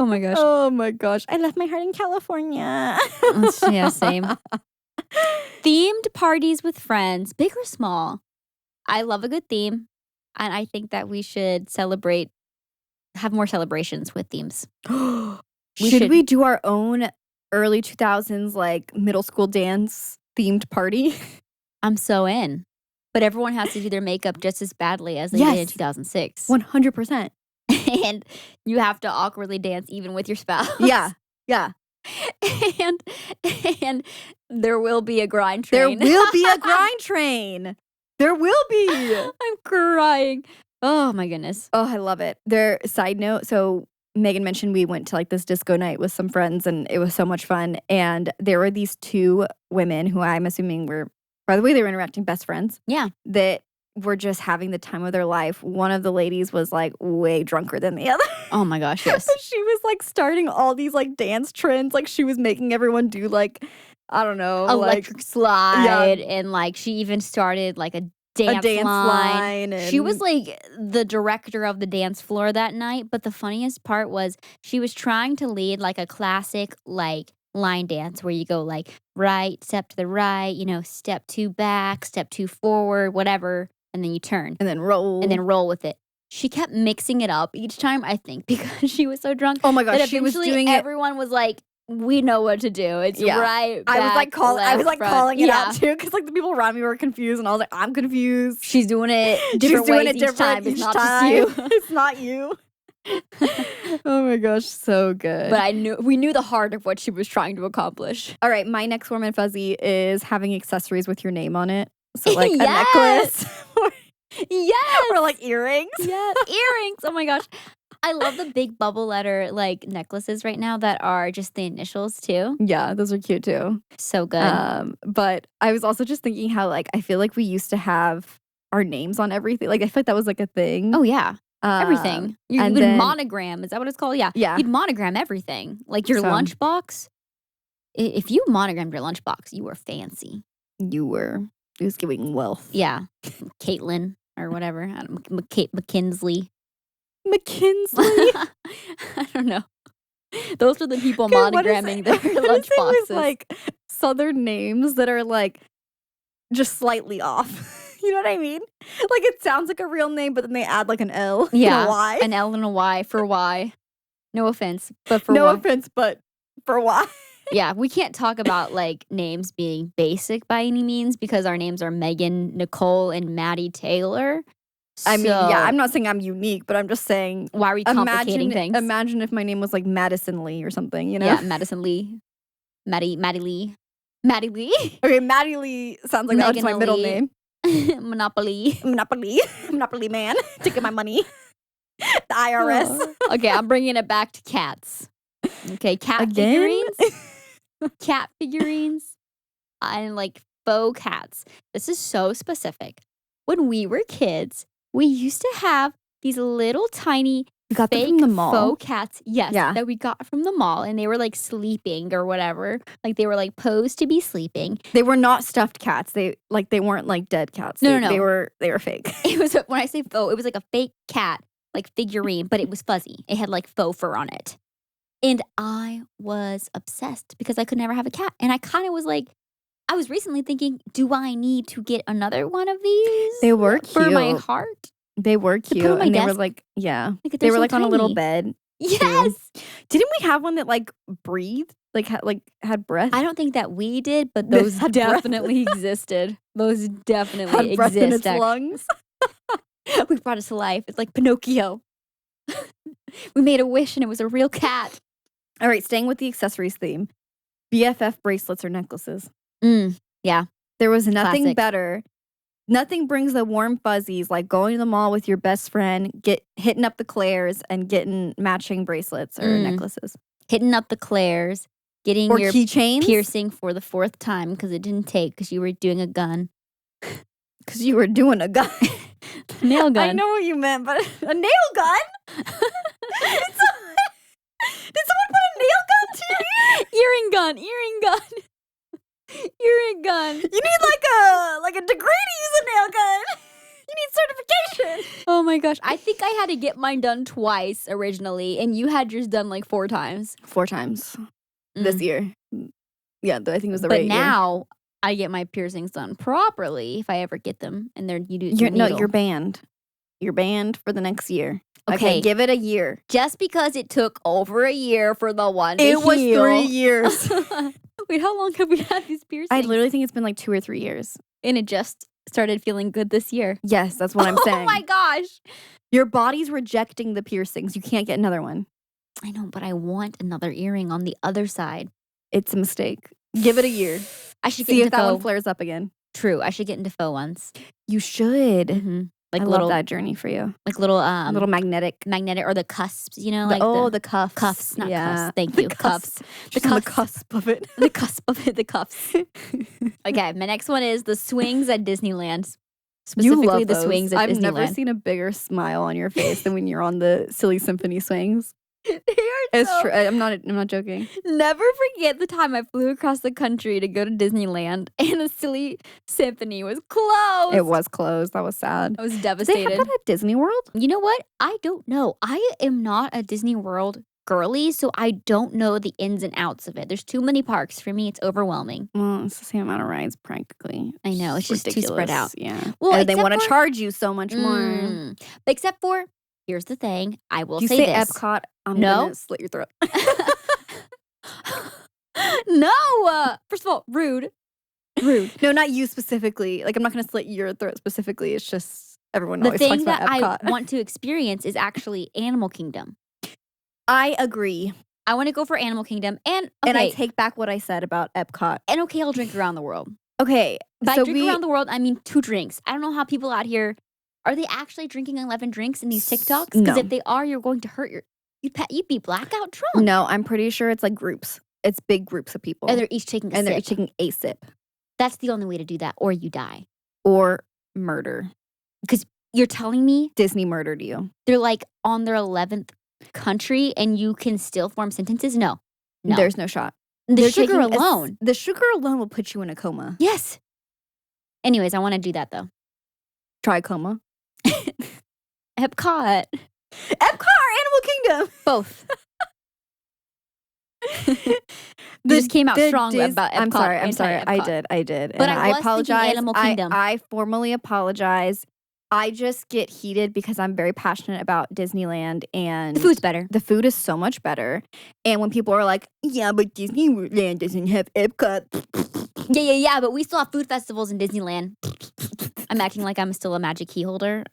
Oh my gosh. Oh my gosh. I left my heart in California. Yeah, same. Themed parties with friends, big or small. I love a good theme. And I think that we should have more celebrations with themes. Should we do our own early 2000s like middle school dance themed party? I'm so in. But everyone has to do their makeup just as badly as they did in 2006. 100%. And you have to awkwardly dance even with your spouse. Yeah. And there will be a grind train. There will be a grind train. There will be. I'm crying. Oh my goodness. Oh, I love it. Side note, so Megan mentioned we went to like this disco night with some friends and it was so much fun. And there were these two women who I'm assuming were, by the way, they were interacting best friends. Yeah. That were just having the time of their life. One of the ladies was like way drunker than the other. Oh my gosh, yes. She was like starting all these like dance trends. Like she was making everyone do like, I don't know, electric slide. And like she even started like a dance line. She was like the director of the dance floor that night. But the funniest part was she was trying to lead like a classic like line dance where you go like right, step to the right, step 2 back, step 2 forward, whatever. And then you turn. And then roll. And then roll with it. She kept mixing it up each time, I think, because she was so drunk. Oh my gosh, she was doing it. Everyone was like, we know what to do. It's right, back, I was like calling it out too, because like the people around me were confused, and I was like, I'm confused. She's doing it different ways each time. It's not just you. It's not you. Oh my gosh, so good. But we knew the heart of what she was trying to accomplish. All right, my next warm and fuzzy is having accessories with your name on it. So like a necklace. Yes. Or like earrings. Yes. Earrings. Oh my gosh. I love the big bubble letter like necklaces right now that are just the initials too. Yeah, those are cute too. So good. But I was also just thinking how like I feel like we used to have our names on everything. Like I feel like that was like a thing. Oh yeah. Everything. You would monogram. Is that what it's called? Yeah. Yeah. You'd monogram everything. Like your lunchbox. If you monogrammed your lunchbox, you were fancy. It was giving wealth. Yeah. Caitlin or whatever. McKinsley. I don't know. Those are the people monogramming their lunchboxes. With like southern names that are like just slightly off. You know what I mean? Like it sounds like a real name, but then they add like an L and a Y. An L and a Y for Y. No offense, but for no Y. offense, but for Y. Yeah, we can't talk about like names being basic by any means because our names are Megan, Nicole, and Maddie Taylor. I mean, yeah, I'm not saying I'm unique, but I'm just saying why are we complicating things? Imagine if my name was like Madison Lee or something, Yeah, Madison Lee. Maddie Lee. Maddie Lee. Okay, Maddie Lee sounds like that's my middle name. Monopoly man. Taking my money. The IRS. Okay, I'm bringing it back to cats. Okay, figurines. Cat figurines. And like faux cats. This is so specific. When we were kids, we used to have these little tiny fake faux cats. Yes, that we got from the mall, and they were like sleeping or whatever. Like they were like posed to be sleeping. They were not stuffed cats. They weren't like dead cats. No. They were fake. It was when I say faux, it was like a fake cat, like figurine, but it was fuzzy. It had like faux fur on it. And I was obsessed because I could never have a cat. And I kind of was like, I was recently thinking, do I need to get another one of these? They were cute. For my heart. They were cute. And they were like, yeah. They were like on a little bed. Yes. Didn't we have one that like breathed? Like had breath? I don't think that we did, but That those had breath. definitely existed. Those definitely Had breath in exist. its lungs. We brought it to life. It's like Pinocchio. We made a wish and it was a real cat. All right, staying with the accessories theme. BFF bracelets or necklaces. Yeah. There was nothing Classic. better. Nothing brings the warm fuzzies like going to the mall with your best friend, hitting up the Claire's and getting matching bracelets or necklaces. Hitting up the Claire's, getting Or your keychains. piercing for the 4th time because it didn't take because you were doing a gun. Because you were doing a gun. Nail gun. I know what you meant, but a nail gun? Did someone put a nail gun to your ear? Earring gun. Earring gun. Earring gun. You need like a degree to use a nail gun. You need certification. Oh my gosh. I think I had to get mine done twice originally, and you had yours done like 4 times. 4 times this year. Yeah, I think it was the but right year. But now I get my piercings done properly if I ever get them, and you do. You're banned. You're banned for the next year. Okay, give it a year. Just because it took over a year for the one to heal. It was 3 years. Wait, how long have we had these piercings? I literally think it's been like 2 or 3 years. And it just started feeling good this year. Yes, that's what I'm saying. Oh my gosh. Your body's rejecting the piercings. You can't get another one. I know, but I want another earring on the other side. It's a mistake. Give it a year. I should see if that one flares up again. True. I should get into faux ones. You should. Mm-hmm. Like I love that journey for you. Like little magnetic or the cusps, you know, the cuffs. Cuffs, not cuffs. Thank you. Cuffs. The cusp of it. The cusp of it, the cuffs. Okay, my next one is the swings at Disneyland. Specifically the swings at Disneyland. I've never seen a bigger smile on your face than when you're on the Silly Symphony swings. It's true. I'm not joking. Never forget the time I flew across the country to go to Disneyland and the Silly Symphony was closed. It was closed. That was sad. I was devastated. Do they have that at Disney World? You know what? I don't know. I am not a Disney World girly, so I don't know the ins and outs of it. There's too many parks. For me, it's overwhelming. Well, it's the same amount of rides practically. I know. It's just ridiculous. Too spread out. Yeah. Well, and they want to charge you so much more. Except for, here's the thing. I will say this. Epcot, I'm gonna slit your throat. No. First of all, rude. No, not you specifically. Like, I'm not gonna slit your throat specifically. It's just everyone always talks about Epcot. The thing that I want to experience is actually Animal Kingdom. I agree. I want to go for Animal Kingdom. And I take back what I said about Epcot. And I'll drink around the world. Okay. By drink around the world, I mean 2 drinks. I don't know how people out here, are they actually drinking 11 drinks in these TikToks? Because if they are, you're going to hurt you'd be blackout drunk. No, I'm pretty sure it's like groups. It's big groups of people. And they're each taking a sip. And they're each taking a sip. That's the only way to do that, or you die. Or murder. Because you're telling me Disney murdered you. They're like on their 11th country and you can still form sentences? No. There's no shot. The sugar alone. The sugar alone will put you in a coma. Yes. Anyways, I want to do that though. Try coma. Epcot. Epcot or Animal Kingdom? Both. You just came out strong about Epcot. I'm sorry. I did. But and I apologize. Animal Kingdom. I formally apologize. I just get heated because I'm very passionate about Disneyland and the food's better. The food is so much better. And when people are like, yeah, but Disneyland doesn't have Epcot. Yeah, but we still have food festivals in Disneyland. I'm acting like I'm still a magic key holder.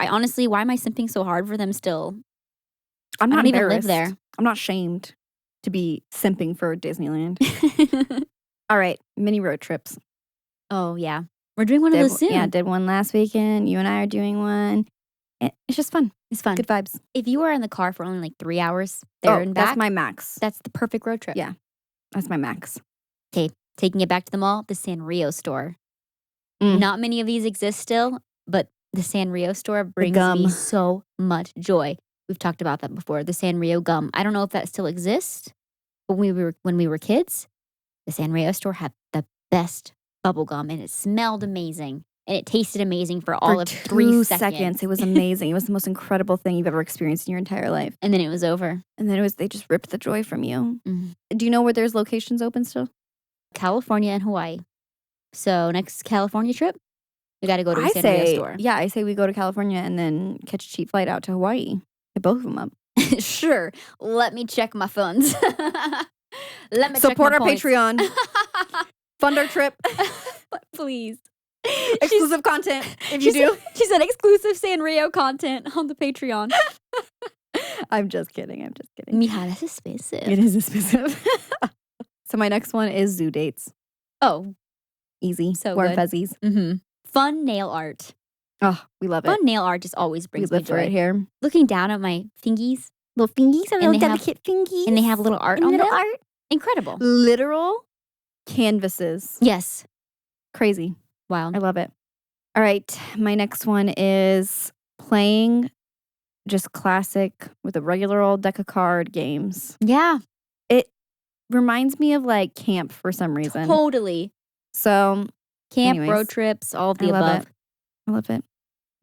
I honestly, why am I simping so hard for them still? I don't even live there. I'm not shamed to be simping for Disneyland. All right, mini road trips. Oh, yeah. We're doing one of those soon. Yeah, did one last weekend. You and I are doing one. It's just fun. It's fun. Good vibes. If you are in the car for only like 3 hours there and back. That's my max. That's the perfect road trip. Yeah, that's my max. Okay, taking it back to the mall, the Sanrio store. Not many of these exist still, but the Sanrio store brings me so much joy. We've talked about that before. The Sanrio gum. I don't know if that still exists, but when we were kids, the Sanrio store had the best bubble gum, and it smelled amazing, and it tasted amazing for all of 3 seconds. It was amazing. It was the most incredible thing you've ever experienced in your entire life. And then it was over. And then they just ripped the joy from you. Do you know where there's locations open still? California and Hawaii. So next California trip, we got to go to the Sanrio store. Yeah, I say we go to California and then catch a cheap flight out to Hawaii. Hit both of them up. Sure. Let me check my funds. Let me Support check our my points. Patreon. Fund our trip. Please. Exclusive content, if you do. She said exclusive Sanrio content on the Patreon. I'm just kidding. Mija, that's expensive. It is expensive. So my next one is zoo dates. Oh, Easy. so Warm good. fuzzies. Mm-hmm. Fun nail art. Oh, we love it. Fun nail art just always We brings me live for joy. it here. Looking down at my fingies, Little fingies and And little they have- delicate fingies. and they have little art and on little them. art. Incredible. Literal canvases. Yes. Crazy. Wow. I love it. All right. My next one is playing just classic with a regular old deck of card games. Yeah. It reminds me of like camp for some reason. Totally. So Camp, anyways, road trips, all of the I love above. it. I love it.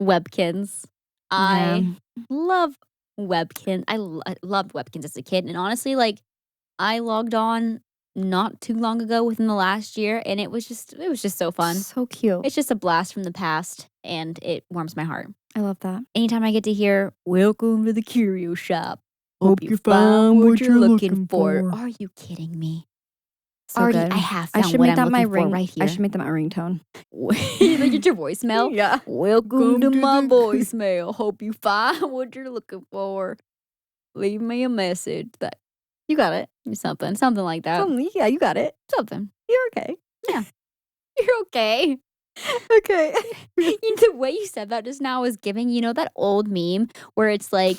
Webkins. I Yeah. love Webkins. I loved Webkins as a kid. And honestly, like, I logged on not too long ago within the last year, and it was just so fun. So cute. It's just a blast from the past, and it warms my heart. I love that. Anytime I get to hear, "Welcome to the curio shop. Hope you found what you're looking for." Are you kidding me? So Already, good. I have I found should what make I'm that my looking for ring. right here. I should make that my ringtone. You think it's your voicemail? Yeah. Welcome to my the- voicemail. Hope you find what you're looking for. Leave me a message. That You got it. something like that. Yeah, you got it. Something. You're okay. You're okay. Okay. The way you said that just now was giving, that old meme where it's like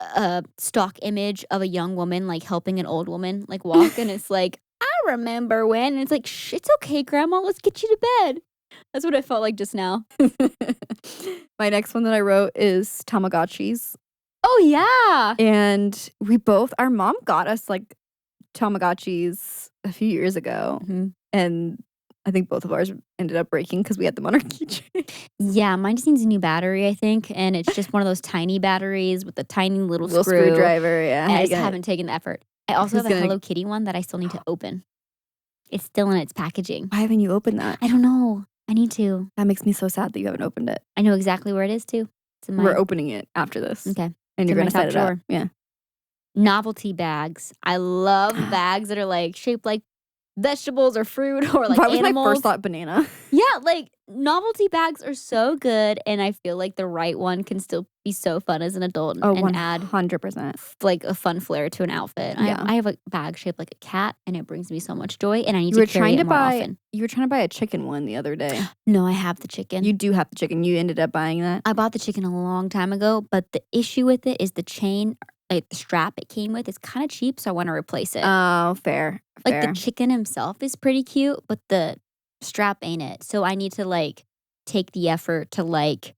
a stock image of a young woman like helping an old woman like walk, and it's like, I remember when, and it's like, shh, it's okay, Grandma, let's get you to bed. That's what I felt like just now. My next one that I wrote is Tamagotchis. Oh yeah. And our mom got us like Tamagotchis a few years ago. Mhm. And I think both of ours ended up breaking because we had them on our keychain. Yeah, mine just needs a new battery, I think, and it's just one of those tiny batteries with a tiny little screw. Screwdriver, yeah. And I just haven't taken the effort. I also have a Who's gonna- Hello Kitty one that I still need to open. It's still in its packaging. Why haven't you opened that? I don't know. I need to. That makes me so sad that you haven't opened it. I know exactly where it is too. It's in my We're opening it after this. Okay. And It's you're in going to my set top it up. drawer. Yeah. Novelty bags. I love bags that are like shaped like vegetables or fruit or like That was animals. my first thought, banana. Yeah, like novelty bags are so good, and I feel like the right one can still be so fun as an adult and add 100%. like a fun flair to an outfit. Yeah. I have a bag shaped like a cat, and it brings me so much joy, and I need You were to carry trying it to more buy often. you were trying to buy a chicken one the other day. No, I have the chicken. You do have the chicken. You ended up buying that. I bought the chicken a long time ago, but the issue with it is the chain, like the strap it came with, is kind of cheap, so I want to replace it. Oh, fair. Like the chicken himself is pretty cute, but the strap ain't it. So I need to like take the effort to like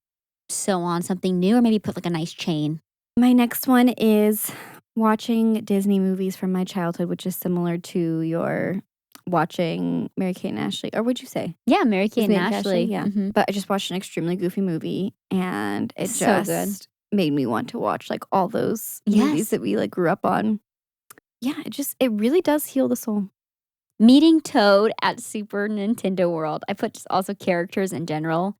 sew on something new or maybe put like a nice chain. My next one is watching Disney movies from my childhood, which is similar to your watching Mary-Kate and Ashley. Or would you say? Yeah, Mary-Kate and Disney Ashley. Yeah. Mhm. But I just watched an extremely goofy movie and it So just good. made me want to watch like all those Yes. movies that we like grew up on. Yeah, it really does heal the soul. Meeting Toad at Super Nintendo World. I put just also characters in general.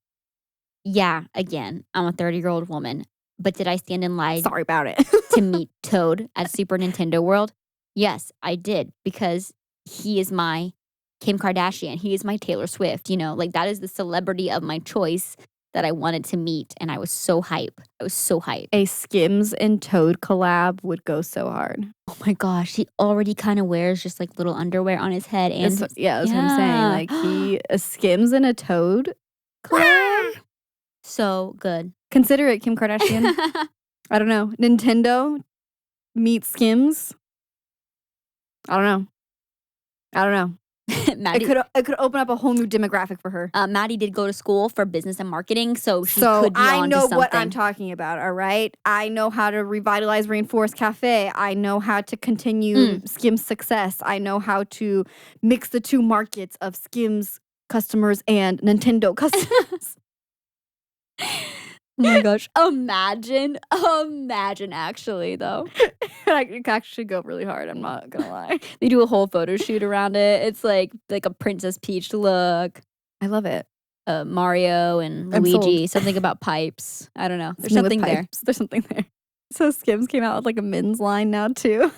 Yeah, again, I'm a 30-year-old woman. But did I stand in line Sorry about it. to meet Toad at Super Nintendo World? Yes, I did, because he is my Kim Kardashian. He is my Taylor Swift. Like that is the celebrity of my choice that I wanted to meet, and I was so hype. I was so hype. A Skims and Toad collab would go so hard. Oh my gosh, he already kind of wears just like little underwear on his head, and That's what I'm saying. Like a Skims and a Toad collab. so good. Consider it, Kim Kardashian. I don't know. Nintendo meets Skims. I don't know. Maddie, It could open up a whole new demographic for her. Maddie did go to school for business and marketing, so she So could be I onto know something. what I'm talking about, all right? I know how to revitalize Rainforest Cafe. I know how to continue Skims success. I know how to mix the two markets of Skims customers and Nintendo customers. Oh my gosh. Imagine actually though. I could actually go really hard, I'm not gonna lie. They do a whole photo shoot around it. It's like a Princess Peach look. I love it. Mario and I'm Luigi, sold. something about pipes. I don't know. There's Something with something there. pipes. There's something there. So Skims came out with like a men's line now too.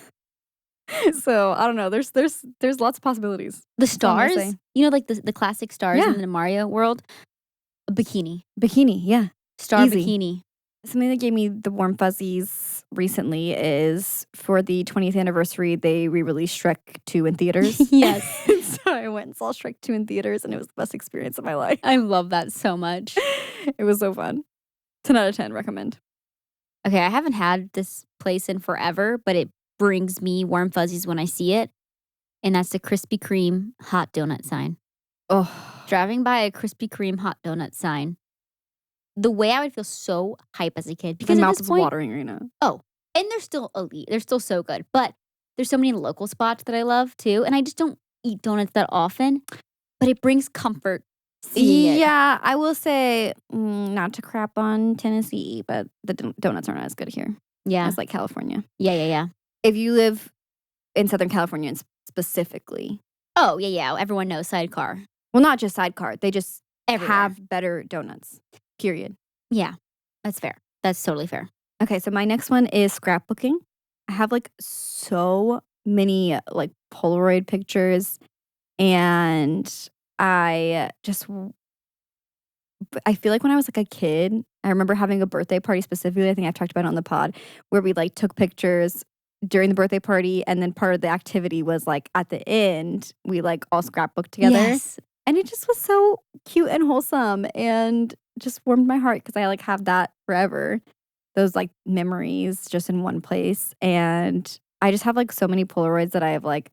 So I don't know. There's lots of possibilities. The That's all I'm gonna stars, say. like the classic stars Yeah. in the Mario world, a bikini, Bikini, yeah. star Easy. bikini. Something that gave me the warm fuzzies recently is for the 20th anniversary, they re-released Shrek 2 in theaters. Yes. So I went and saw Shrek 2 in theaters, and it was the best experience of my life. I love that so much. It was so fun. 10 out of 10, recommend. Okay, I haven't had this place in forever, but it brings me warm fuzzies when I see it, and that's the Krispy Kreme hot donut sign. Oh, Driving by a Krispy Kreme hot donut sign, the way I would feel so hype as a kid my because at mouth this is point, watering right now. and they're still elite. They're still so good, but there's so many local spots that I love too, and I just don't eat donuts that often, but it brings comfort seeing it. Yeah, I will say, not to crap on Tennessee, but the donuts are not as good here Yeah. as like California. Yeah. If you live in Southern California specifically, Oh, yeah. Everyone knows Sidecar. well, not just Sidecar, they just Everywhere. have better donuts, period. Yeah, that's fair. That's totally fair. Okay, so my next one is scrapbooking. I have like so many like Polaroid pictures, and I feel like when I was like a kid, I remember having a birthday party specifically. I think I've talked about it on the pod where we like took pictures during the birthday party, and then part of the activity was like at the end we like all scrapbooked together. Yes. And it just was so cute and wholesome and just warmed my heart because I like have that forever. Those like memories just in one place. And I just have like so many Polaroids that I have like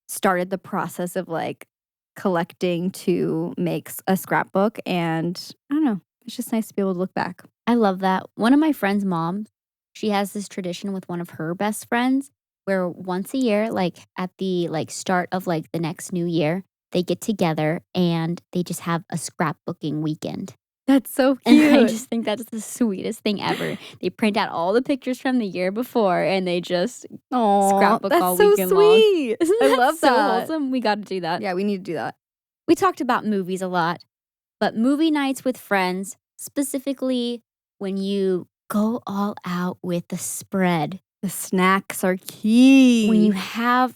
started the process of like collecting to make a scrapbook. And I don't know, it's just nice to be able to look back. I love that. One of my friend's moms, she has this tradition with one of her best friends where once a year, like at the like start of like the next new year, they get together and they just have a scrapbooking weekend. That's so cute. And I just think that's the sweetest thing ever. They print out all the pictures from the year before and they just scrapbook that's all so weekend long. sweet. Isn't I that love so that. wholesome? We got to do that. Yeah, we need to do that. We talked about movies a lot, but movie nights with friends, specifically when you go all out with the spread, The snacks are key. when you have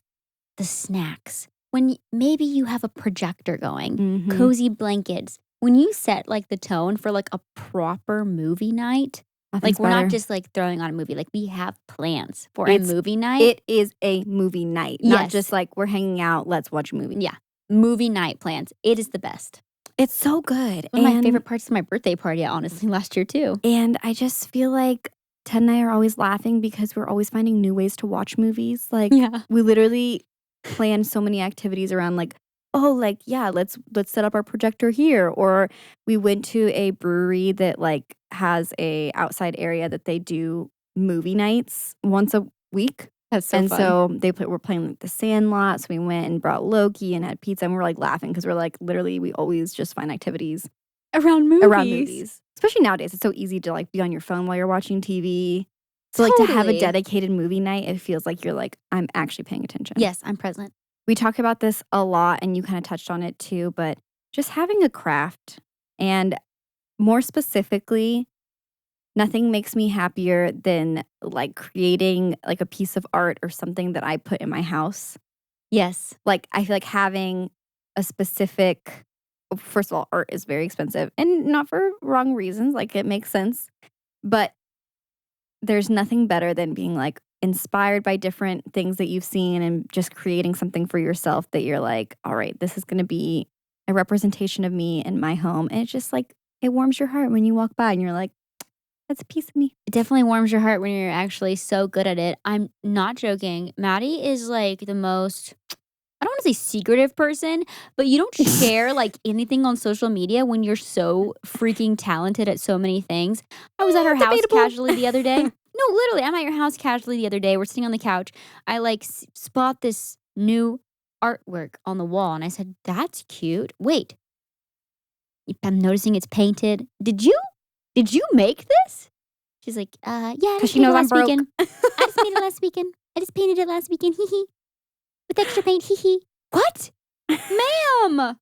the snacks, when maybe you have a projector going, Mhm. cozy blankets, when you set like the tone for like a proper movie night, Nothing's like we're better. not just like throwing on a movie, like we have plans for It's- a movie night. It is a movie night, not Yes. just like we're hanging out, let's watch a movie. Yeah, movie night plans. It is the best. It's so good. One of my favorite parts of my birthday party, honestly, last year too. And I just feel like Ted and I are always laughing because we're always finding new ways to watch movies. Like Yeah. we literally plan so many activities around like, oh, like, yeah, let's set up our projector here. Or we went to a brewery that like has a outside area that they do movie nights once a week. That's so and fun. so we're playing like the Sandlot. So we went and brought Loki and had pizza, and we're like laughing because we're like literally we always just find activities around movies. around movies. Especially nowadays, it's so easy to like be on your phone while you're watching TV. So like to have a Totally. dedicated movie night, it feels like you're like I'm actually paying attention. Yes, I'm present. We talk about this a lot, and you kind of touched on it too. But just having a craft, and more specifically, nothing makes me happier than like creating like a piece of art or something that I put in my house. Yes. Like I feel like having a specific, first of all, art is very expensive and not for wrong reasons. Like it makes sense, but there's nothing better than being like inspired by different things that you've seen and just creating something for yourself that you're like, all right, this is going to be a representation of me in my home. And it's just like, it warms your heart when you walk by and you're like, that's a piece of me. It definitely warms your heart when you're actually so good at it. I'm not joking. Maddie is like the most, I don't want to say secretive person, but you don't share like anything on social media when you're so freaking talented at so many things. I was at her house Debatable. casually the other day. No, literally, I'm at your house casually the other day. We're sitting on the couch. I like spot this new artwork on the wall, and I said, "That's cute. Wait, I'm noticing it's painted. Did you make this?" She's like, yeah, I just she knows painted it I'm last broke. weekend. I just painted it last weekend. I just painted it last weekend. Hee hee. With extra paint. Hee hee. What, ma'am?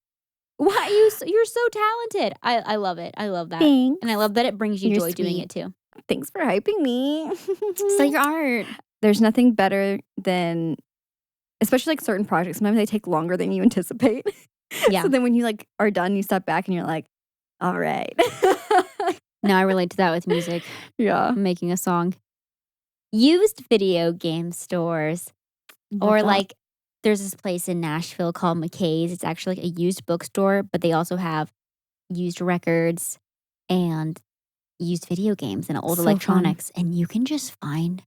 Why you're so talented? I love it. I love that, Thanks. and I love that it brings you You're joy doing sweet. it too. Thanks for hyping me. So your art. There's nothing better than, especially like certain projects, sometimes they take longer than you anticipate. Yeah. So then when you like are done, you step back and you're like, all right. Now I relate to that with music. Yeah. Making a song. Used video game stores. Or like there's this place in Nashville called McKay's. It's actually like a used bookstore, but they also have used records and used video games and old So electronics. And you can just find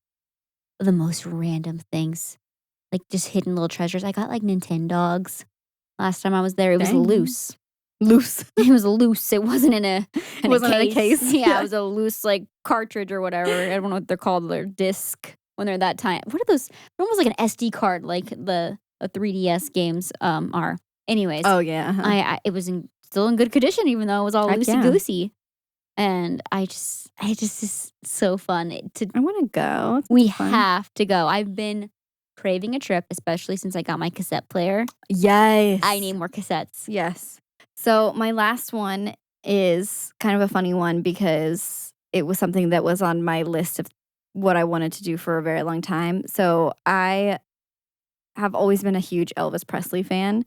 the most random things. Like just hidden little treasures. I got like Nintendogs. Last time I was there, it was Dang. loose. Loose. It was loose. It wasn't in a wasn't in a case. Yeah, it was a loose like cartridge or whatever. I don't know what they're called. They're disc when they're that time. What are those? They're almost like an SD card, like the 3DS games are. Anyways, Oh yeah. Uh-huh. I it was still in good condition, even though it was all Heck loosey yeah. goosey. And I just is so fun to. I want to go. It's We fun. have to go. I've been craving a trip, especially since I got my cassette player. Yes. I need more cassettes. Yes. So my last one is kind of a funny one because it was something that was on my list of what I wanted to do for a very long time. So I have always been a huge Elvis Presley fan.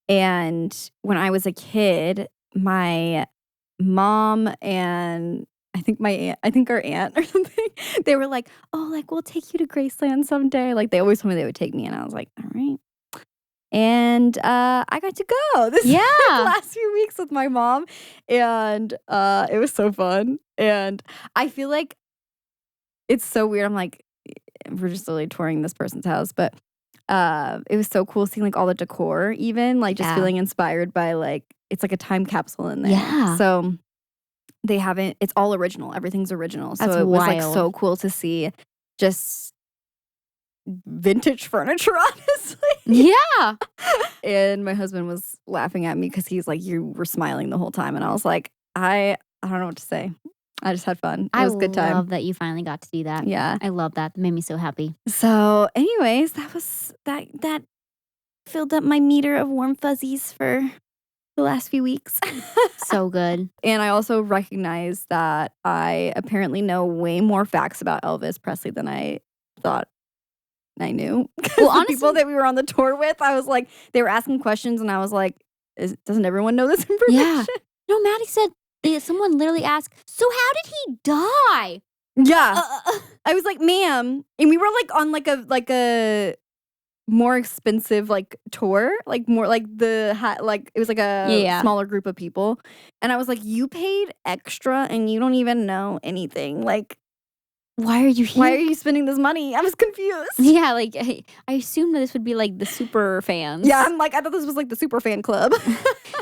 And when I was a kid, my mom and I think our aunt or something, they were like, oh, like, we'll take you to Graceland someday. Like, they always told me they would take me. And I was like, all right. And I got to go this Yeah. last few weeks with my mom. And it was so fun. And I feel like it's so weird. I'm like, we're just literally touring this person's house. But it was so cool seeing like all the decor, even like just Yeah. feeling inspired by like, it's like a time capsule in there. Yeah. So they haven't, it's all original. Everything's original. So That's it was like wild. so cool to see just vintage furniture, honestly. Yeah. And my husband was laughing at me because he's like, you were smiling the whole time. And I was like, I don't know what to say. I just had fun. It was a good I time. love that you finally got to do that. Yeah. I love that. That made me so happy. So anyways, that was that filled up my meter of warm fuzzies for the last few weeks. So good. And I also recognize that I apparently know way more facts about Elvis Presley than I thought I knew. Well, The people honestly- that we were on the tour with, I was like, they were asking questions and I was like, doesn't everyone know this information? Yeah. No, Maddie said someone literally asked, so how did he die? Yeah. I was like, ma'am. And we were like on like a more expensive like tour, like more like like it was like a Yeah. smaller group of people. And I was like, you paid extra and you don't even know anything. Like, Why are you here? why are you spending this money? I was confused. Yeah, like I assumed that this would be like the super fans. Yeah, I'm like, I thought this was like the super fan club.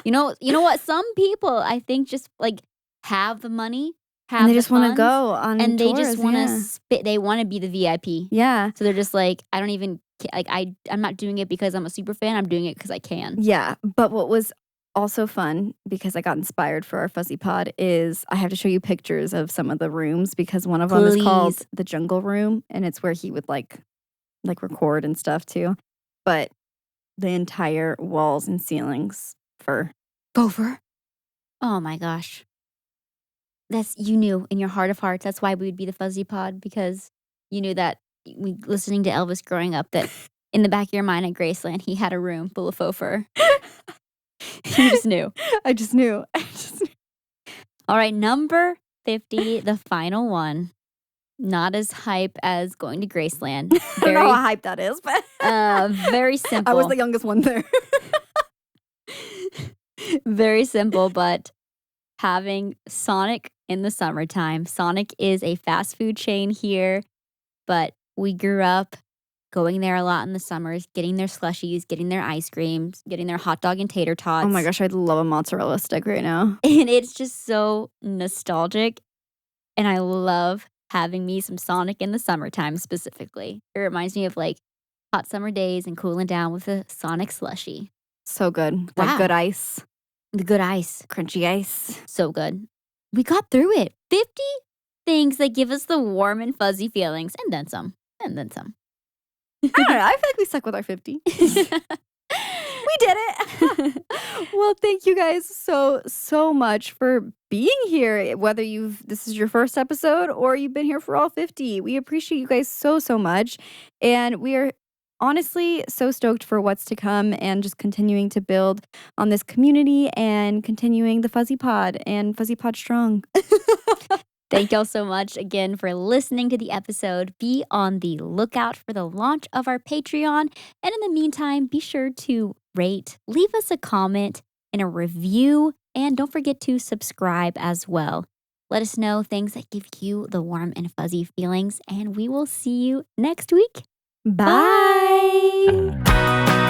You know what? Some people I think just like have the money, have And they the just want to funds, go on and they tours, just want to yeah. spit. They want to be the VIP. Yeah. So they're just like, I don't even like I'm not doing it because I'm a super fan. I'm doing it because I can. Yeah. But what was also fun, because I got inspired for our Fuzzy Pod, is I have to show you pictures of some of the rooms because one of them is called Please. the Jungle Room, and it's where he would like record and stuff too. But the entire walls and ceilings for Gopher. Oh my gosh. You knew in your heart of hearts. That's why we would be the Fuzzy Pod, because you knew that we listening to Elvis growing up, that in the back of your mind at Graceland, he had a room full of faux fur. You just knew. I just knew. All right, number 50, the final one. Not as hype as going to Graceland. I don't know how hype that is, but Very simple. I was the youngest one there. Very simple, but having Sonic in the summertime. Sonic is a fast food chain here, but we grew up going there a lot in the summers, getting their slushies, getting their ice creams, getting their hot dog and tater tots. Oh my gosh, I'd love a mozzarella stick right now. And it's just so nostalgic. And I love having me some Sonic in the summertime specifically. It reminds me of like hot summer days and cooling down with a Sonic slushie. So good. Wow. That good ice. The good ice. Crunchy ice. So good. We got through it. 50 things that give us the warm and fuzzy feelings, and then some. And then some. I don't know. I feel like we stuck with our 50. We did it. Well, thank you guys so much for being here. Whether this is your first episode or you've been here for all 50. We appreciate you guys so much. And we are honestly so stoked for what's to come and just continuing to build on this community and continuing the Fuzzy Pod and Fuzzy Pod Strong. Thank y'all so much again for listening to the episode. Be on the lookout for the launch of our Patreon. And in the meantime, be sure to rate, leave us a comment and a review, and don't forget to subscribe as well. Let us know things that give you the warm and fuzzy feelings, and we will see you next week. Bye. Bye.